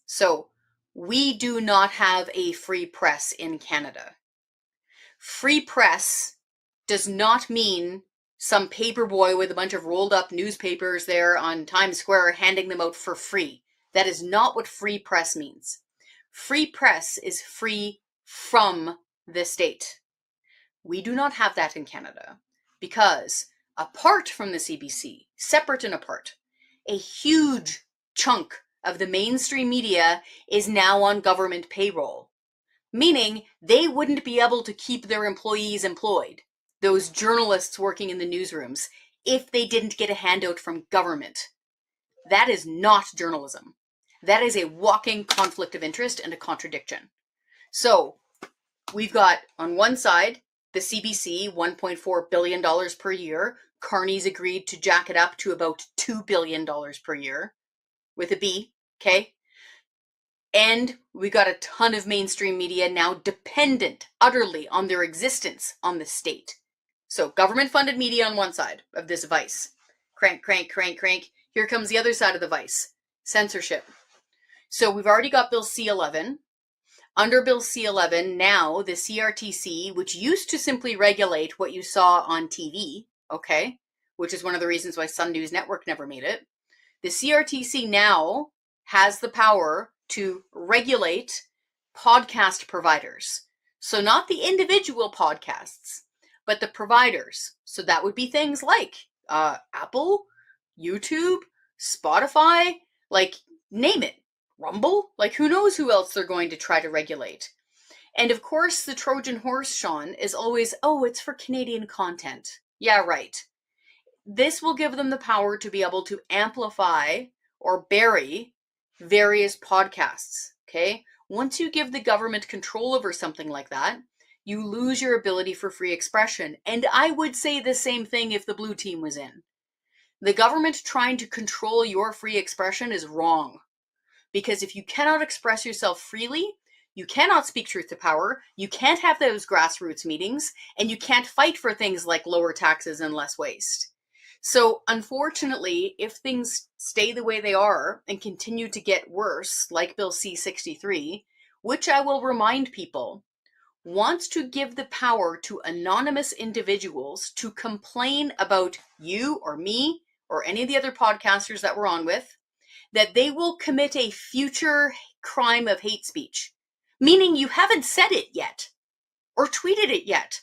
So we do not have a free press in Canada. Free press does not mean some paperboy with a bunch of rolled up newspapers there on Times Square handing them out for free. That is not what free press means. Free press is free from the state. We do not have that in Canada because, apart from the CBC, separate and apart, a huge chunk of the mainstream media is now on government payroll, meaning they wouldn't be able to keep their employees employed, those journalists working in the newsrooms, if they didn't get a handout from government. That is not journalism. That is a walking conflict of interest and a contradiction. So we've got on one side the CBC, $1.4 billion per year. Carney's agreed to jack it up to about $2 billion per year with a B, okay? And we got a ton of mainstream media now dependent utterly on their existence on the state. So government-funded media on one side of this vice. Crank, crank, crank, crank. Here comes the other side of the vice. Censorship. So we've already got Bill C-11. Under Bill C-11, now the CRTC, which used to simply regulate what you saw on TV, okay, which is one of the reasons why Sun News Network never made it, the CRTC now has the power to regulate podcast providers. So not the individual podcasts, but the providers. So that would be things like Apple, YouTube, Spotify, like name it. Rumble? Like who knows who else they're going to try to regulate. And of course the Trojan horse, Shaun, is always, oh, it's for Canadian content. Yeah, right. This will give them the power to be able to amplify or bury various podcasts, okay? Once you give the government control over something like that, you lose your ability for free expression. And I would say the same thing if the blue team was in. The government trying to control your free expression is wrong. Because if you cannot express yourself freely, you cannot speak truth to power, you can't have those grassroots meetings, and you can't fight for things like lower taxes and less waste. So unfortunately, if things stay the way they are and continue to get worse, like Bill C-63, which I will remind people, wants to give the power to anonymous individuals to complain about you or me or any of the other podcasters that we're on with, that they will commit a future crime of hate speech, meaning you haven't said it yet or tweeted it yet,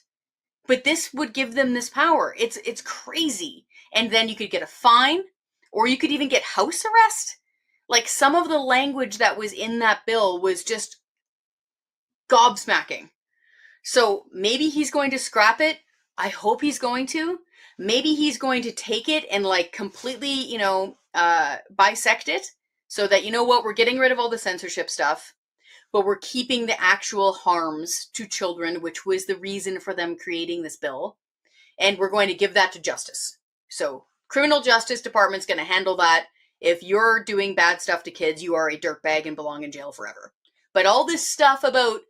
but this would give them this power. It's crazy. And then you could get a fine, or you could even get house arrest. Like some of the language that was in that bill was just gobsmacking. So maybe he's going to scrap it. I hope he's going to. Maybe he's going to take it and like completely, bisect it so that, you know what, we're getting rid of all the censorship stuff, but we're keeping the actual harms to children, which was the reason for them creating this bill. And we're going to give that to justice. So criminal justice department's going to handle that. If you're doing bad stuff to kids, you are a dirtbag and belong in jail forever. But all this stuff about,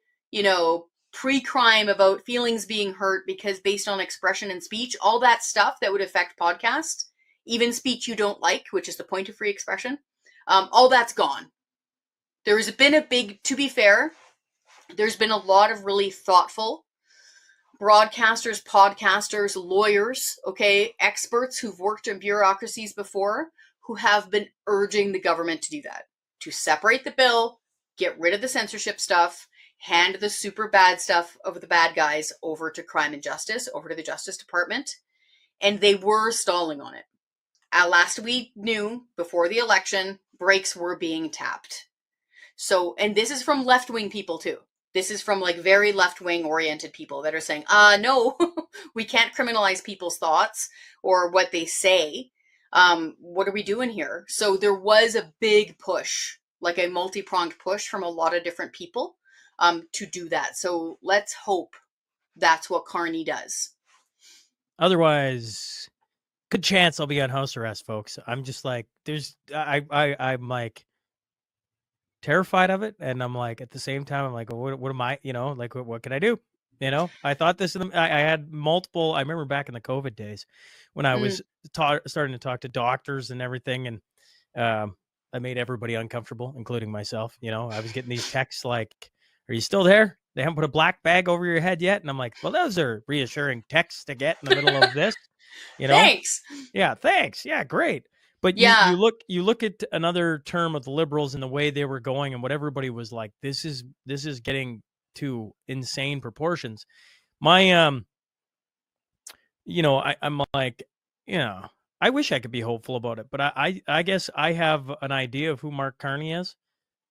pre-crime, about feelings being hurt because based on expression and speech, all that stuff that would affect podcasts, even speech you don't like, which is the point of free expression, all that's gone. There's been to be fair, there's been a lot of really thoughtful broadcasters, podcasters, lawyers, experts who've worked in bureaucracies before who have been urging the government to do that, to separate the bill, get rid of the censorship stuff, hand the super bad stuff of the bad guys over to crime and justice, over to the Justice Department, and they were stalling on it. Last we knew, before the election, brakes were being tapped. So, and this is from left-wing people too. This is from like very left-wing oriented people that are saying, no, we can't criminalize people's thoughts or what they say. What are we doing here? So there was a big push, like a multi-pronged push from a lot of different people to do that. So let's hope that's what Carney does. Otherwise, good chance I'll be on house arrest, folks. I'm just like, I'm like terrified of it, and I'm like, at the same time, I'm like, what am I, like, what can I do? I thought this, I had multiple, I remember back in the COVID days when I was starting to talk to doctors and everything, and I made everybody uncomfortable, including myself. I was getting these texts like, are you still there? They haven't put a black bag over your head yet. And I'm like, well, those are reassuring texts to get in the middle of this, Thanks. Yeah, thanks. Yeah, great. But Yeah. you look at another term of the Liberals and the way they were going and what everybody was like, this is getting to insane proportions. My I'm like, I wish I could be hopeful about it, but I guess I have an idea of who Mark Carney is,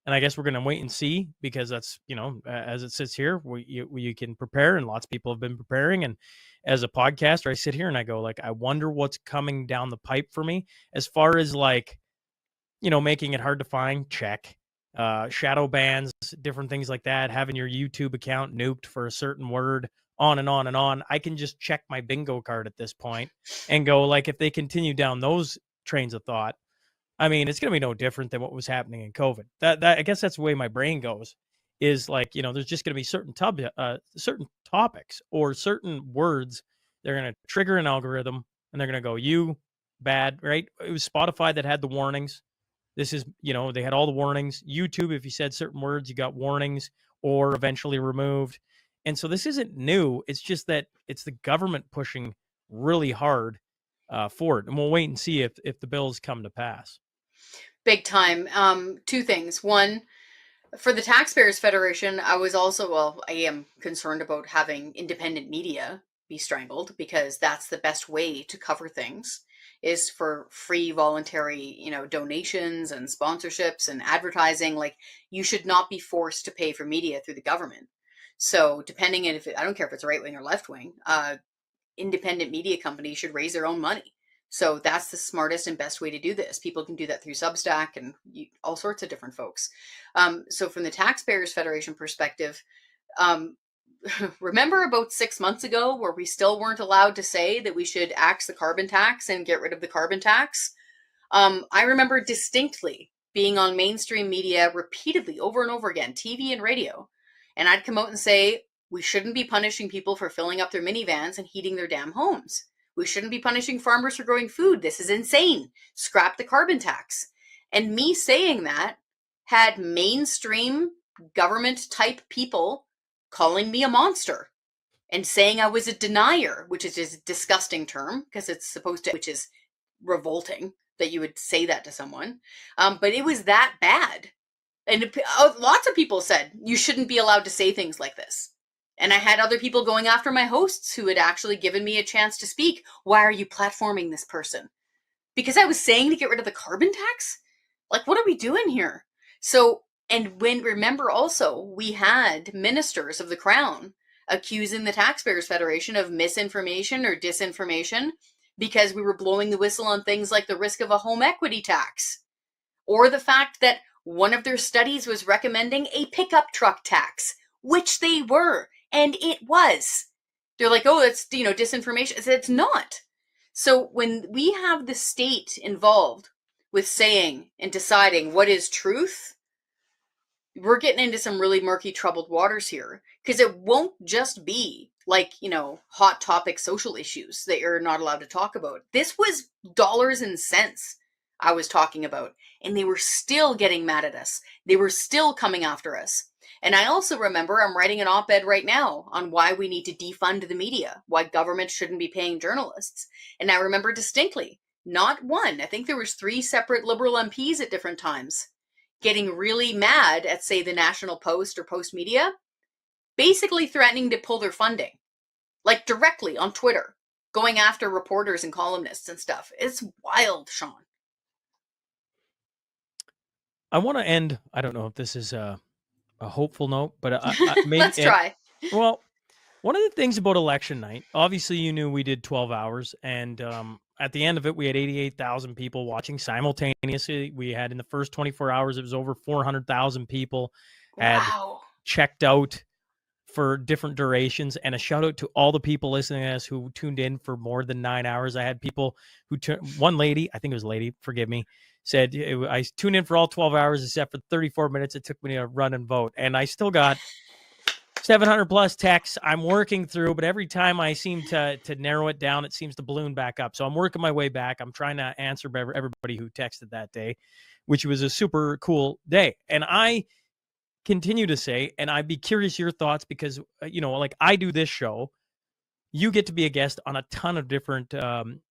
and I guess we're going to wait and see, because that's, as it sits here, you can prepare, and lots of people have been preparing. And as a podcaster, I sit here and I go, like, I wonder what's coming down the pipe for me as far as, like, making it hard to find, check, shadow bans, different things like that, having your YouTube account nuked for a certain word, on and on and on. I can just check my bingo card at this point and go, like, if they continue down those trains of thought, I mean, it's going to be no different than what was happening in COVID. That I guess that's the way my brain goes, is like, there's just going to be certain topics or certain words. They're going to trigger an algorithm and they're going to go, you bad, right? It was Spotify that had the warnings. This is, they had all the warnings. YouTube, if you said certain words, you got warnings or eventually removed. And so this isn't new. It's just that it's the government pushing really hard for it. And we'll wait and see if the bills come to pass. Big time. Two things. One, for the Taxpayers Federation, I am concerned about having independent media be strangled, because that's the best way to cover things, is for free voluntary, donations and sponsorships and advertising. Like, you should not be forced to pay for media through the government. So depending on I don't care if it's right wing or left wing, independent media companies should raise their own money. So that's the smartest and best way to do this. People can do that through Substack and all sorts of different folks. So from the Taxpayers Federation perspective, remember about 6 months ago where we still weren't allowed to say that we should axe the carbon tax and get rid of the carbon tax? I remember distinctly being on mainstream media repeatedly over and over again, TV and radio. And I'd come out and say, we shouldn't be punishing people for filling up their minivans and heating their damn homes. We shouldn't be punishing farmers for growing food. This is insane. Scrap the carbon tax. And me saying that had mainstream government type people calling me a monster and saying I was a denier, which is a disgusting term because it's supposed to, which is revolting that you would say that to someone. But it was that bad. And lots of people said you shouldn't be allowed to say things like this. And I had other people going after my hosts who had actually given me a chance to speak. Why are you platforming this person? Because I was saying to get rid of the carbon tax? Like, what are we doing here? So, and remember also, we had ministers of the Crown accusing the Taxpayers Federation of misinformation or disinformation because we were blowing the whistle on things like the risk of a home equity tax, or the fact that one of their studies was recommending a pickup truck tax, which they were. And it was. They're like, oh, it's, disinformation. It's not. So when we have the state involved with saying and deciding what is truth, we're getting into some really murky, troubled waters here. Because it won't just be like, hot topic social issues that you're not allowed to talk about. This was dollars and cents I was talking about. And they were still getting mad at us. They were still coming after us. And I also remember I'm writing an op-ed right now on why we need to defund the media, why government shouldn't be paying journalists. And I remember distinctly, not one, I think there was 3 separate Liberal MPs at different times getting really mad at, say, the National Post or Post Media, basically threatening to pull their funding, like directly on Twitter, going after reporters and columnists and stuff. It's wild, Shaun. I want to end. I don't know if this is a hopeful note, but maybe. Let's try. Well, one of the things about election night, obviously, you knew we did 12 hours, and at the end of it, we had 88,000 people watching simultaneously. We had in the first 24 hours, it was over 400,000 people had Wow. checked out for different durations. And a shout out to all the people listening to us who tuned in for more than 9 hours. I had people who one lady, I think it was a lady, forgive me, said I tuned in for all 12 hours except for 34 minutes it took me to run and vote. And I still got 700 plus texts I'm working through, but every time I seem to narrow it down, it seems to balloon back up. So I'm working my way back. I'm trying to answer everybody who texted that day, which was a super cool day. And I continue to say, and I'd be curious your thoughts because, like I do this show, you get to be a guest on a ton of different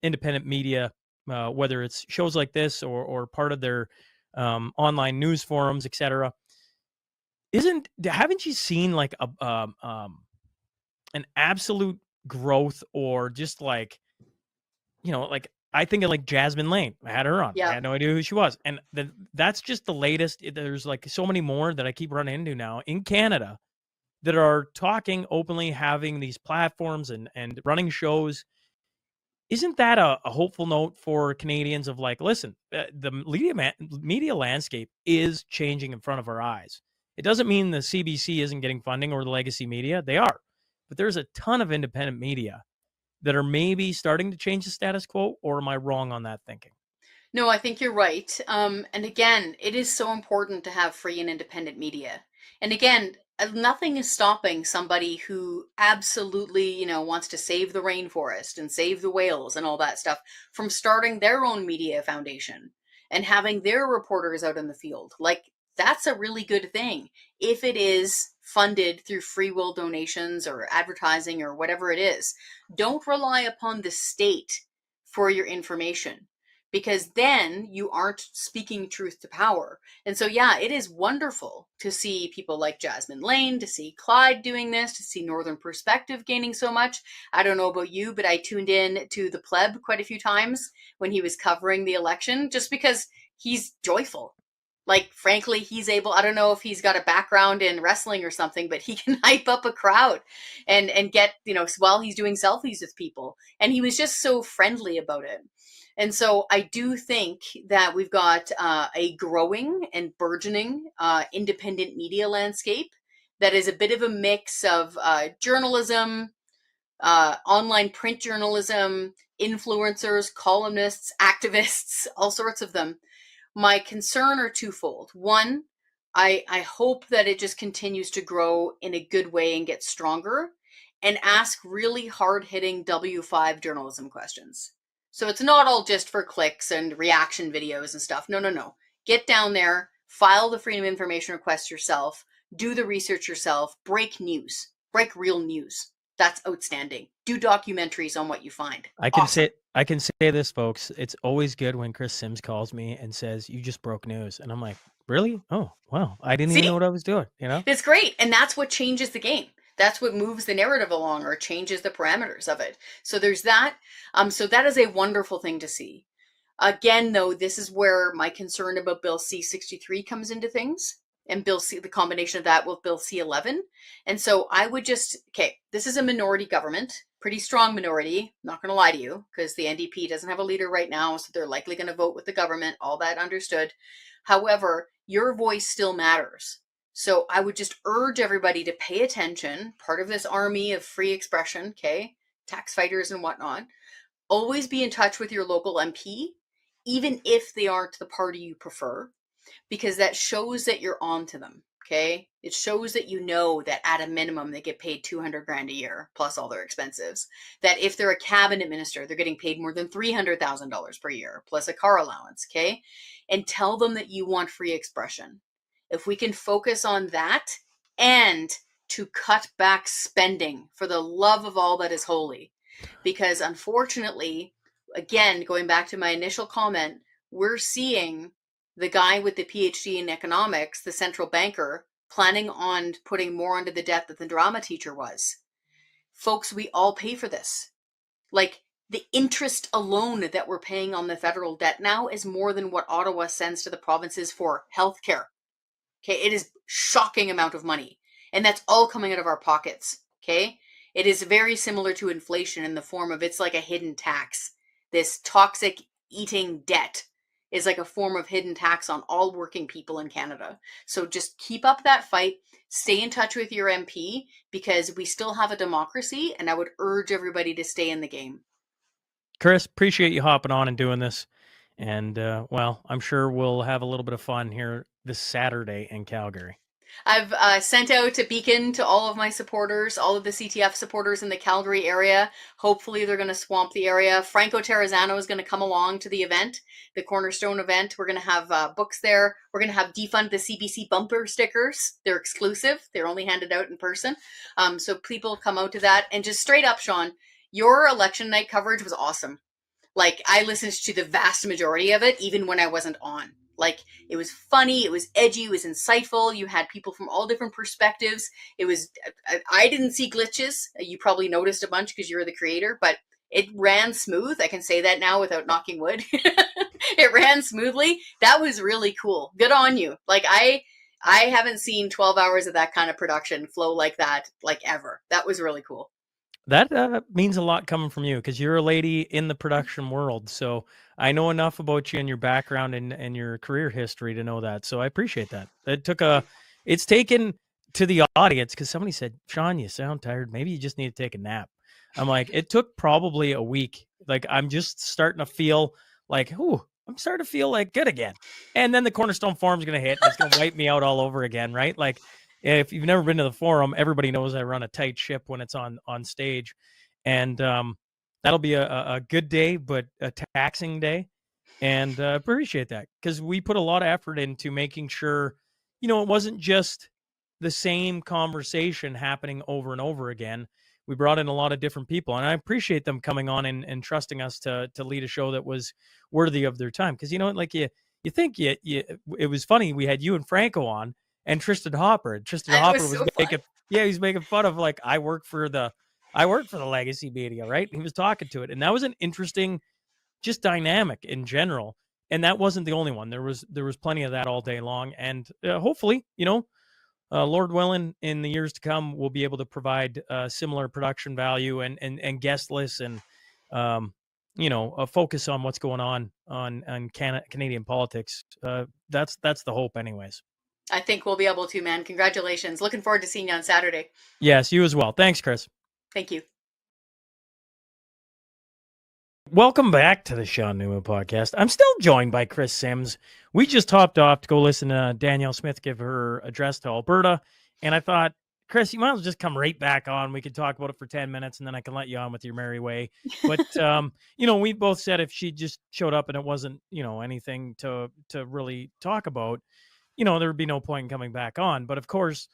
independent media, whether it's shows like this or part of their online news forums, etc. Haven't you seen like an absolute growth or just like, like I think of like Jasmine Lane. I had her on. Yeah. I had no idea who she was. And that's just the latest. There's like so many more that I keep running into now in Canada that are talking openly, having these platforms and running shows. Isn't that a hopeful note for Canadians of like, listen, the media landscape is changing in front of our eyes. It doesn't mean the CBC isn't getting funding or the legacy media. They are. But there's a ton of independent media that are maybe starting to change the status quo, or am I wrong on that thinking? No, I think you're right. And again, it is so important to have free and independent media. And again, nothing is stopping somebody who absolutely, wants to save the rainforest and save the whales and all that stuff from starting their own media foundation and having their reporters out in the field. Like, that's a really good thing if it is funded through free will donations or advertising or whatever it is. Don't rely upon the state for your information, because then you aren't speaking truth to power. And so, yeah, it is wonderful to see people like Jasmine Lane, to see Clyde doing this, to see Northern Perspective gaining so much. I don't know about you, but I tuned in to the Pleb quite a few times when he was covering the election, just because he's joyful. Like, frankly, he's able, I don't know if he's got a background in wrestling or something, but he can hype up a crowd and get, while he's doing selfies with people. And he was just so friendly about it. And so I do think that we've got a growing and burgeoning independent media landscape that is a bit of a mix of journalism, online print journalism, influencers, columnists, activists, all sorts of them. My concern are twofold. One, I hope that it just continues to grow in a good way and get stronger and ask really hard-hitting W5 journalism questions. So it's not all just for clicks and reaction videos and stuff. No. Get down there, file the Freedom of Information request yourself, do the research yourself, break news, break real news. That's outstanding. Do documentaries on what you find. I can say this, folks. It's always good when Kris Sims calls me and says, "You just broke news," and I'm like, "Really? Oh, wow! I didn't even know what I was doing." It's great, and that's what changes the game. That's what moves the narrative along or changes the parameters of it. So there's that. So that is a wonderful thing to see. Again, though, this is where my concern about Bill C-63 comes into things, and Bill C, the combination of that with Bill C-11. And so I would this is a minority government, pretty strong minority, not going to lie to you, because the NDP doesn't have a leader right now, so they're likely going to vote with the government, all that understood. However, your voice still matters. So I would just urge everybody to pay attention, part of this army of free expression, tax fighters and whatnot. Always be in touch with your local MP, even if they aren't the party you prefer, because that shows that you're on to them, It shows that that at a minimum they get paid $200,000 a year, plus all their expenses. That if they're a cabinet minister, they're getting paid more than $300,000 per year, plus a car allowance, And tell them that you want free expression. If we can focus on that and to cut back spending for the love of all that is holy, because unfortunately, again, going back to my initial comment, we're seeing the guy with the PhD in economics, the central banker, planning on putting more onto the debt that the drama teacher was. Folks, we all pay for this. Like, the interest alone that we're paying on the federal debt now is more than what Ottawa sends to the provinces for healthcare. Okay, it is shocking amount of money, and that's all coming out of our pockets. Okay, it is very similar to inflation in the form of it's like a hidden tax. This toxic eating debt is like a form of hidden tax on all working people in Canada. So just keep up that fight. Stay in touch with your MP because we still have a democracy, and I would urge everybody to stay in the game. Kris, appreciate you hopping on and doing this. And, well, I'm sure we'll have a little bit of fun here this Saturday in Calgary. I've sent out a beacon to all of my supporters, all of the CTF supporters in the Calgary area. Hopefully they're going to swamp the area. Franco Terrazzano is going to come along to the event, the Cornerstone event. We're going to have books there. We're going to have defund the CBC bumper stickers. They're exclusive. They're only handed out in person. So people come out to that. And just straight up, Shaun, your election night coverage was awesome. Like, I listened to the vast majority of it, even when I wasn't on. Like, it was funny, it was edgy, it was insightful. You had people from all different perspectives. It was, I didn't see glitches. You probably noticed a bunch because you're the creator, but it ran smooth. I can say that now without knocking wood. It ran smoothly. That was really cool. Good on you. Like, I haven't seen 12 hours of that kind of production flow like that, like, ever. That was really cool. That means a lot coming from you because you're a lady in the production world. So I know enough about you and your background and your career history to know that. So I appreciate that. It's taken to the audience because somebody said, Shaun, you sound tired. Maybe you just need to take a nap. I'm like, it took probably a week. Like, I'm just starting to feel like, I'm starting to feel like good again. And then the Cornerstone Forum's going to hit. And it's going to wipe me out all over again, right? Like, if you've never been to the forum, everybody knows I run a tight ship when it's on stage. And that'll be a good day, but a taxing day. And appreciate that because we put a lot of effort into making sure, it wasn't just the same conversation happening over and over again. We brought in a lot of different people, and I appreciate them coming on and trusting us to lead a show that was worthy of their time. Because, like you think it was funny. We had you and Franco on, and Tristan Hopper. Tristan Hopper was making, he's making fun of like I work for the legacy media, right? He was talking to it, and that was an interesting, just dynamic in general. And that wasn't the only one. There was plenty of that all day long, and hopefully, Lord willing, in the years to come, we'll be able to provide similar production value and guest lists and a focus on what's going on Canadian politics. That's the hope, anyways. I think we'll be able to, man. Congratulations. Looking forward to seeing you on Saturday. Yes, you as well. Thanks, Kris. Thank you. Welcome back to the Shaun Newman podcast. I'm still joined by Kris Sims. We just hopped off to go listen to Danielle Smith give her address to Alberta. And I thought, Kris, you might as well just come right back on. We could talk about it for 10 minutes and then I can let you on with your merry way. But, we both said if she just showed up and it wasn't, anything to really talk about, there would be no point in coming back on. But of course,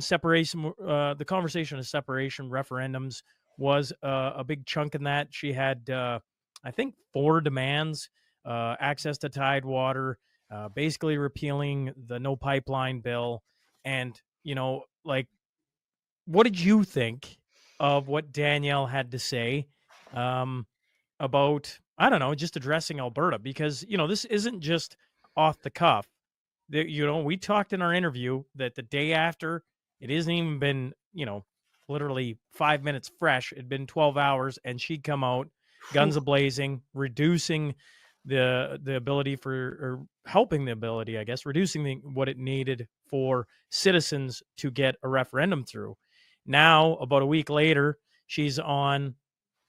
separation, the conversation of separation referendums was a big chunk in that. She had, I think, 4 demands: access to Tidewater, basically repealing the no pipeline bill. And, what did you think of what Danielle had to say about, I don't know, just addressing Alberta? Because, this isn't just off the cuff. We talked in our interview that the day after, it hasn't even been, literally 5 minutes fresh. It'd been 12 hours, and she'd come out guns a-blazing, reducing the ability or helping the ability, I guess, reducing what it needed for citizens to get a referendum through. Now, about a week later, she's on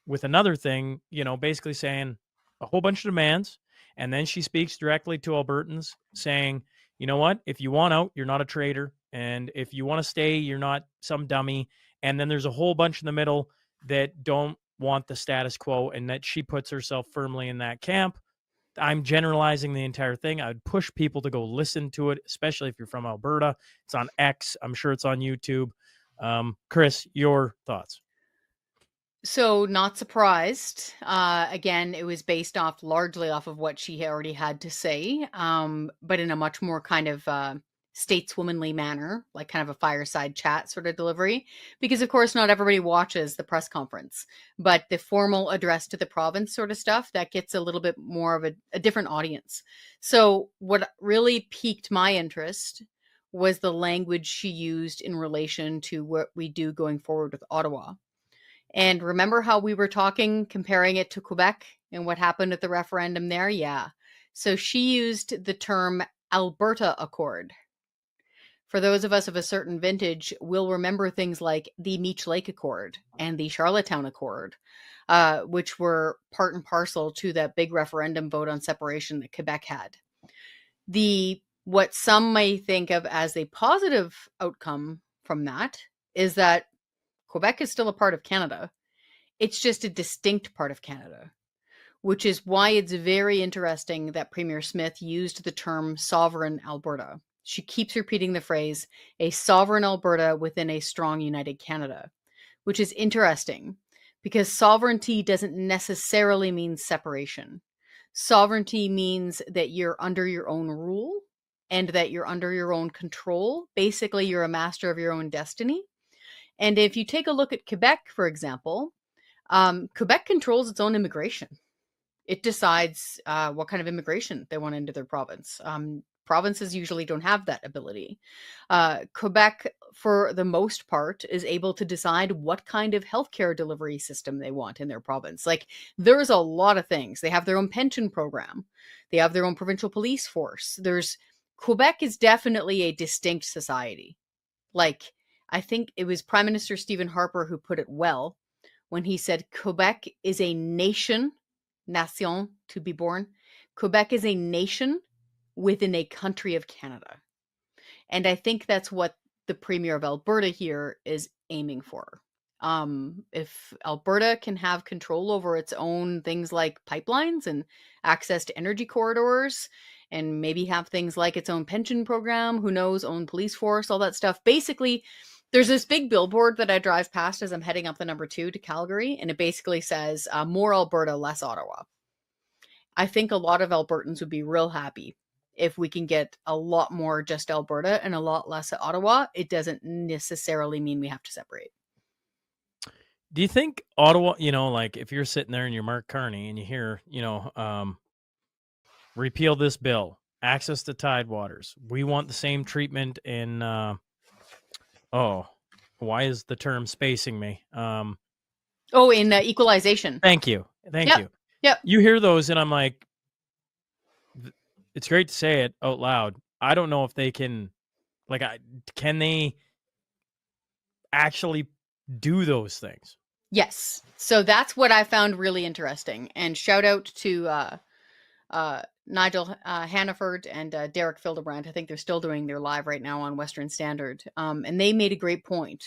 with another thing, basically saying a whole bunch of demands. And then she speaks directly to Albertans saying, you know what, if you want out, you're not a traitor. And if you want to stay, you're not some dummy. And then there's a whole bunch in the middle that don't want the status quo, and that she puts herself firmly in that camp. I'm generalizing the entire thing. I'd push people to go listen to it, especially if you're from Alberta. It's on X. I'm sure it's on YouTube. Kris, your thoughts? So not surprised. Again, it was based largely off of what she already had to say, but in a much more kind of stateswomanly manner, like kind of a fireside chat sort of delivery, because of course not everybody watches the press conference, but the formal address to the province sort of stuff, that gets a little bit more of a different audience. So what really piqued my interest was the language she used in relation to what we do going forward with Ottawa. And remember how we were talking, comparing it to Quebec and what happened at the referendum there? Yeah. So she used the term Alberta Accord. For those of us of a certain vintage, we'll remember things like the Meech Lake Accord and the Charlottetown Accord, which were part and parcel to that big referendum vote on separation that Quebec had. What some may think of as a positive outcome from that is that Quebec is still a part of Canada. It's just a distinct part of Canada, which is why it's very interesting that Premier Smith used the term sovereign Alberta. She keeps repeating the phrase, a sovereign Alberta within a strong united Canada, which is interesting because sovereignty doesn't necessarily mean separation. Sovereignty means that you're under your own rule and that you're under your own control. Basically, you're a master of your own destiny. And if you take a look at Quebec, for example, Quebec controls its own immigration. It decides what kind of immigration they want into their province. Provinces usually don't have that ability. Quebec, for the most part, is able to decide what kind of healthcare delivery system they want in their province. Like, there's a lot of things. They have their own pension program. They have their own provincial police force. Quebec is definitely a distinct society. Like, I think it was Prime Minister Stephen Harper who put it well when he said Quebec is a nation, nation to be born. Quebec is a nation within a country of Canada. And I think that's what the Premier of Alberta here is aiming for. If Alberta can have control over its own things like pipelines and access to energy corridors, and maybe have things like its own pension program, who knows, own police force, all that stuff. Basically, there's this big billboard that I drive past as I'm heading up the number 2 to Calgary, and it basically says, more Alberta, less Ottawa. I think a lot of Albertans would be real happy if we can get a lot more just Alberta and a lot less Ottawa. It doesn't necessarily mean we have to separate. Do you think Ottawa, like if you're sitting there and you're Mark Carney and you hear, repeal this bill, access to tidewaters, we want the same treatment in, why is the term spacing me? In equalization. Thank you. Yep. You hear those and I'm like, it's great to say it out loud. I don't know if they can, can they actually do those things? Yes. So that's what I found really interesting. And shout out to Nigel Hannaford and Derek Fildebrandt. I think they're still doing their live right now on Western Standard. And they made a great point.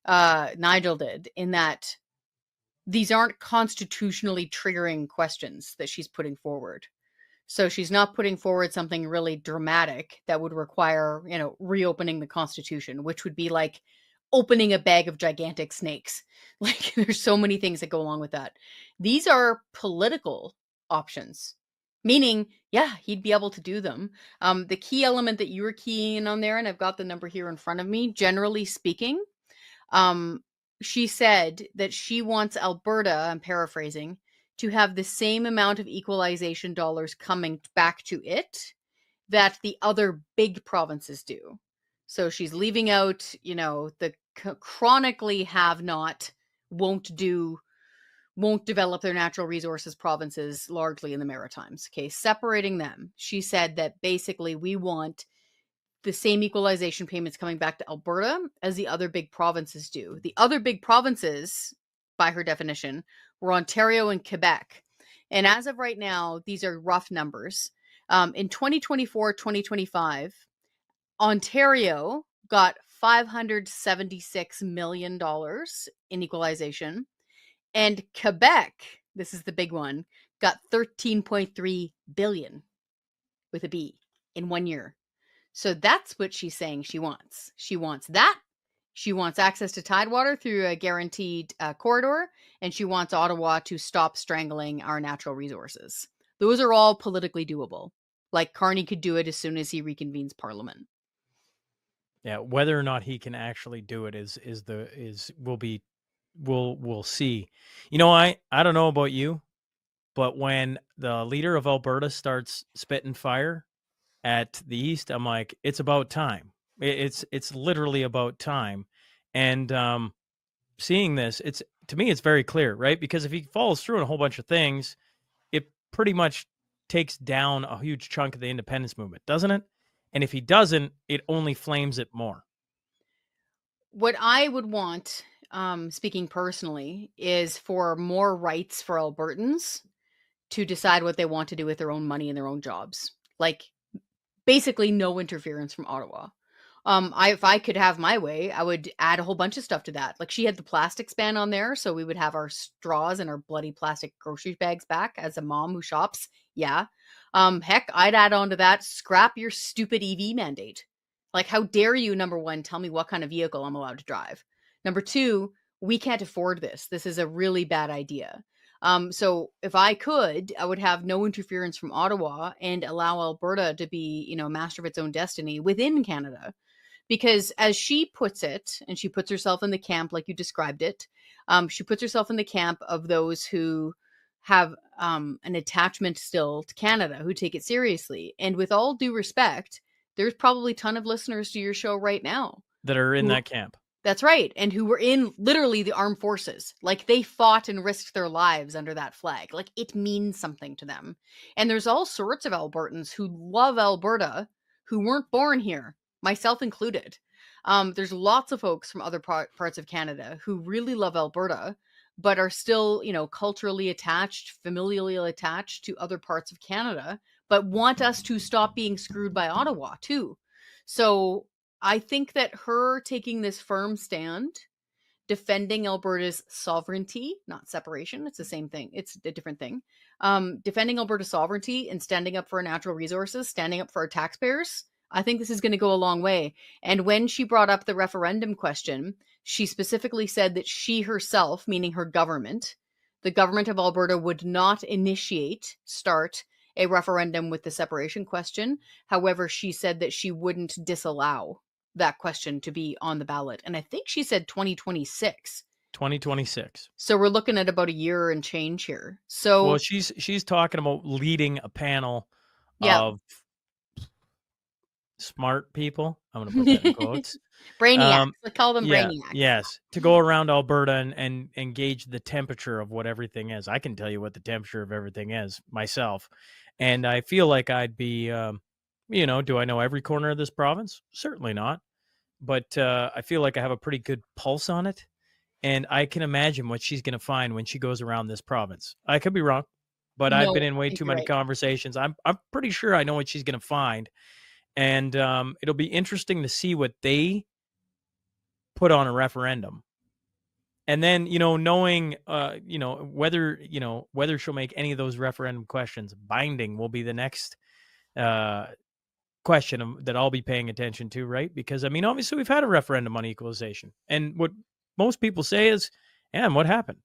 Nigel did, in that these aren't constitutionally triggering questions that she's putting forward. So she's not putting forward something really dramatic that would require, reopening the Constitution, which would be like opening a bag of gigantic snakes. Like, there's so many things that go along with that. These are political options, meaning, yeah, he'd be able to do them. The key element that you were keying in on there, and I've got the number here in front of me, generally speaking, she said that she wants Alberta, I'm paraphrasing, to have the same amount of equalization dollars coming back to it that the other big provinces do. So she's leaving out, the chronically have not, won't develop their natural resources provinces largely in the Maritimes. Okay, separating them. She said that basically we want the same equalization payments coming back to Alberta as the other big provinces do. The other big provinces, by her definition, were Ontario and Quebec. And as of right now, these are rough numbers. In 2024-2025, Ontario got $576 million in equalization. And Quebec, this is the big one, got $13.3 billion with a B in 1 year. So that's what she's saying she wants. She wants that. She wants access to tidewater through a guaranteed corridor, and she wants Ottawa to stop strangling our natural resources. Those are all politically doable. Like, Carney could do it as soon as he reconvenes Parliament. Yeah, whether or not he can actually do it we'll see. You know, I don't know about you, but when the leader of Alberta starts spitting fire at the East, I'm like, it's about time. It's literally about time. And seeing this, it's to me, it's very clear, right? Because if he follows through on a whole bunch of things, it pretty much takes down a huge chunk of the independence movement, doesn't it? And if he doesn't, it only flames it more. What I would want, speaking personally, is for more rights for Albertans to decide what they want to do with their own money and their own jobs. Like, basically no interference from Ottawa. If I could have my way, I would add a whole bunch of stuff to that. Like, she had the plastics ban on there, so we would have our straws and our bloody plastic grocery bags back as a mom who shops. Yeah. Heck, I'd add on to that, scrap your stupid EV mandate. Like, how dare you, number one, tell me what kind of vehicle I'm allowed to drive? Number two, we can't afford this. This is a really bad idea. So if I could, I would have no interference from Ottawa and allow Alberta to be, master of its own destiny within Canada. Because as she puts it, and she puts herself in the camp like you described it, she puts herself in the camp of those who have an attachment still to Canada, who take it seriously. And with all due respect, there's probably a ton of listeners to your show right now that are in who, that camp. That's right. And who were in literally the armed forces. Like, they fought and risked their lives under that flag. Like, it means something to them. And there's all sorts of Albertans who love Alberta who weren't born here, myself included. There's lots of folks from other parts of Canada who really love Alberta, but are still, culturally attached, familially attached to other parts of Canada, but want us to stop being screwed by Ottawa too. So I think that her taking this firm stand, defending Alberta's sovereignty, not separation, it's the same thing, it's a different thing, defending Alberta's sovereignty and standing up for our natural resources, standing up for our taxpayers, I think this is going to go a long way. And when she brought up the referendum question, she specifically said that she herself, meaning her government, the government of Alberta, would not start a referendum with the separation question. However, she said that she wouldn't disallow that question to be on the ballot. And I think she said 2026. 2026. So we're looking at about a year and change here. So, well, she's talking about leading a panel of smart people. I'm going to put that in quotes. Brainiacs. Let's call them brainiacs. Yes. To go around Alberta and gauge the temperature of what everything is. I can tell you what the temperature of everything is myself. And I feel like I'd be, do I know every corner of this province? Certainly not. But I feel like I have a pretty good pulse on it. And I can imagine what she's going to find when she goes around this province. I could be wrong, but I've been in way too many conversations. I'm pretty sure I know what she's going to find. And it'll be interesting to see what they put on a referendum. And then, knowing, whether she'll make any of those referendum questions binding will be the next question that I'll be paying attention to, right? Because, obviously we've had a referendum on equalization. And what most people say is, and what happened?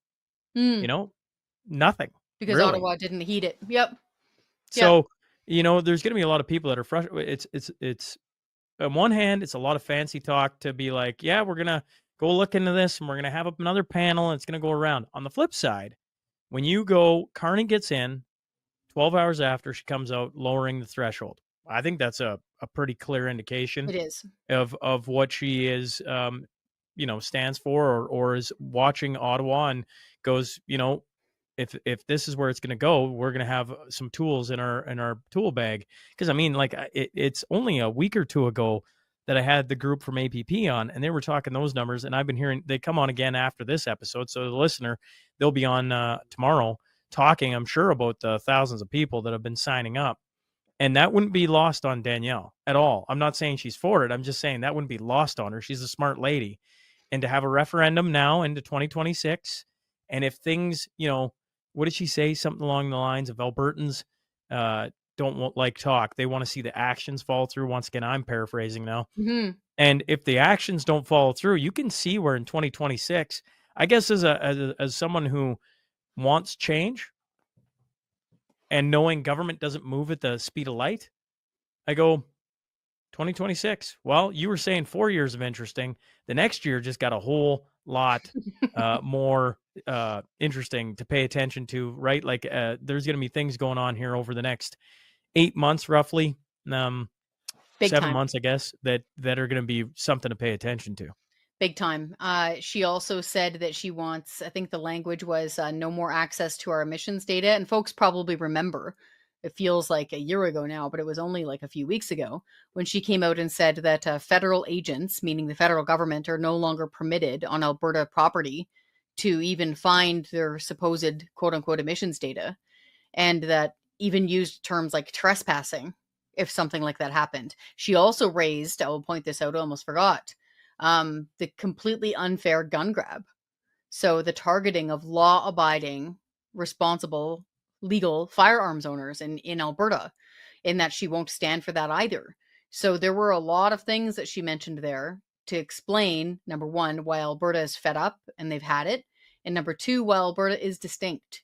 Nothing. Because really. Ottawa didn't heed it. Yep. So, there's going to be a lot of people that are frustrated. It's on one hand, it's a lot of fancy talk to be like, yeah, we're going to go look into this and we're going to have another panel and it's going to go around. On the flip side, when you go, Carney gets in 12 hours after she comes out, lowering the threshold. I think that's a pretty clear indication. It is. Of what she is, stands for or is watching Ottawa and goes, if this is where it's going to go, we're going to have some tools in our tool bag. Because it's only a week or two ago that I had the group from APP on, and they were talking those numbers, and I've been hearing they come on again after this episode. So the listener, they'll be on tomorrow talking, I'm sure, about the thousands of people that have been signing up, and that wouldn't be lost on Danielle at all. I'm not saying she's for it. I'm just saying that wouldn't be lost on her. She's a smart lady, and to have a referendum now into 2026, and if things, what did she say? Something along the lines of Albertans don't like talk. They want to see the actions fall through. Once again, I'm paraphrasing now. Mm-hmm. And if the actions don't follow through, you can see where in 2026, I guess as someone who wants change and knowing government doesn't move at the speed of light, I go, 2026. Well, you were saying 4 years of interesting. The next year just got a whole lot more interesting to pay attention to, right? Like there's going to be things going on here over the next 8 months, roughly, Big 7 time. months, I guess, that are going to be something to pay attention to. Big time. She also said that she wants, I think the language was no more access to our emissions data. And folks probably remember, it feels like a year ago now, but it was only like a few weeks ago when she came out and said that federal agents, meaning the federal government, are no longer permitted on Alberta property to even find their supposed quote unquote emissions data. And that even used terms like trespassing if something like that happened. She also raised, I will point this out, I almost forgot, the completely unfair gun grab. So the targeting of law-abiding, responsible, legal firearms owners in Alberta, in that she won't stand for that either. So there were a lot of things that she mentioned there to explain, number one, why Alberta is fed up and they've had it, and number two, why Alberta is distinct.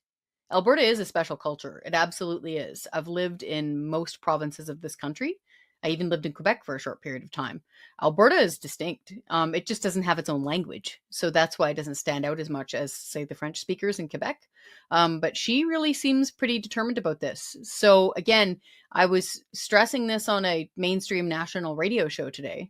Alberta is a special culture. It absolutely is. I've lived in most provinces of this country. I even lived in Quebec for a short period of time. Alberta is distinct. It just doesn't have its own language. So that's why it doesn't stand out as much as, say, the French speakers in Quebec. But she really seems pretty determined about this. So again, I was stressing this on a mainstream national radio show today.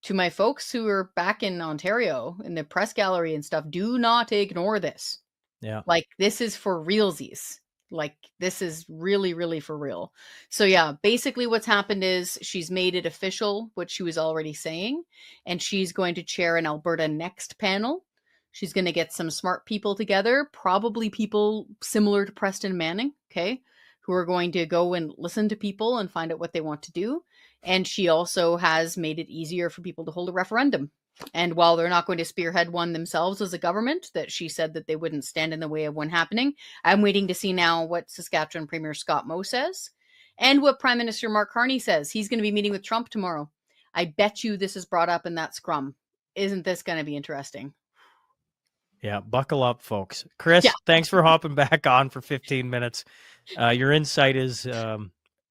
To my folks who are back in Ontario, in the press gallery and stuff, do not ignore this. Yeah. Like, this is for realsies. Like, this is really, really for real. So yeah, basically what's happened is she's made it official, what she was already saying, and she's going to chair an Alberta Next panel. She's going to get some smart people together, probably people similar to Preston Manning, okay, who are going to go and listen to people and find out what they want to do. And she also has made it easier for people to hold a referendum. And while they're not going to spearhead one themselves as a government, that she said that they wouldn't stand in the way of one happening, I'm waiting to see now what Saskatchewan Premier Scott Moe says and what Prime Minister Mark Carney says. He's going to be meeting with Trump tomorrow. I bet you this is brought up in that scrum. Isn't this going to be interesting? Yeah, buckle up, folks. Kris, Thanks for hopping back on for 15 minutes. Your insight is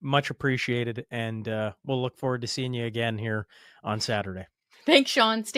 much appreciated, and we'll look forward to seeing you again here on Saturday. Thanks, Shaun. Stay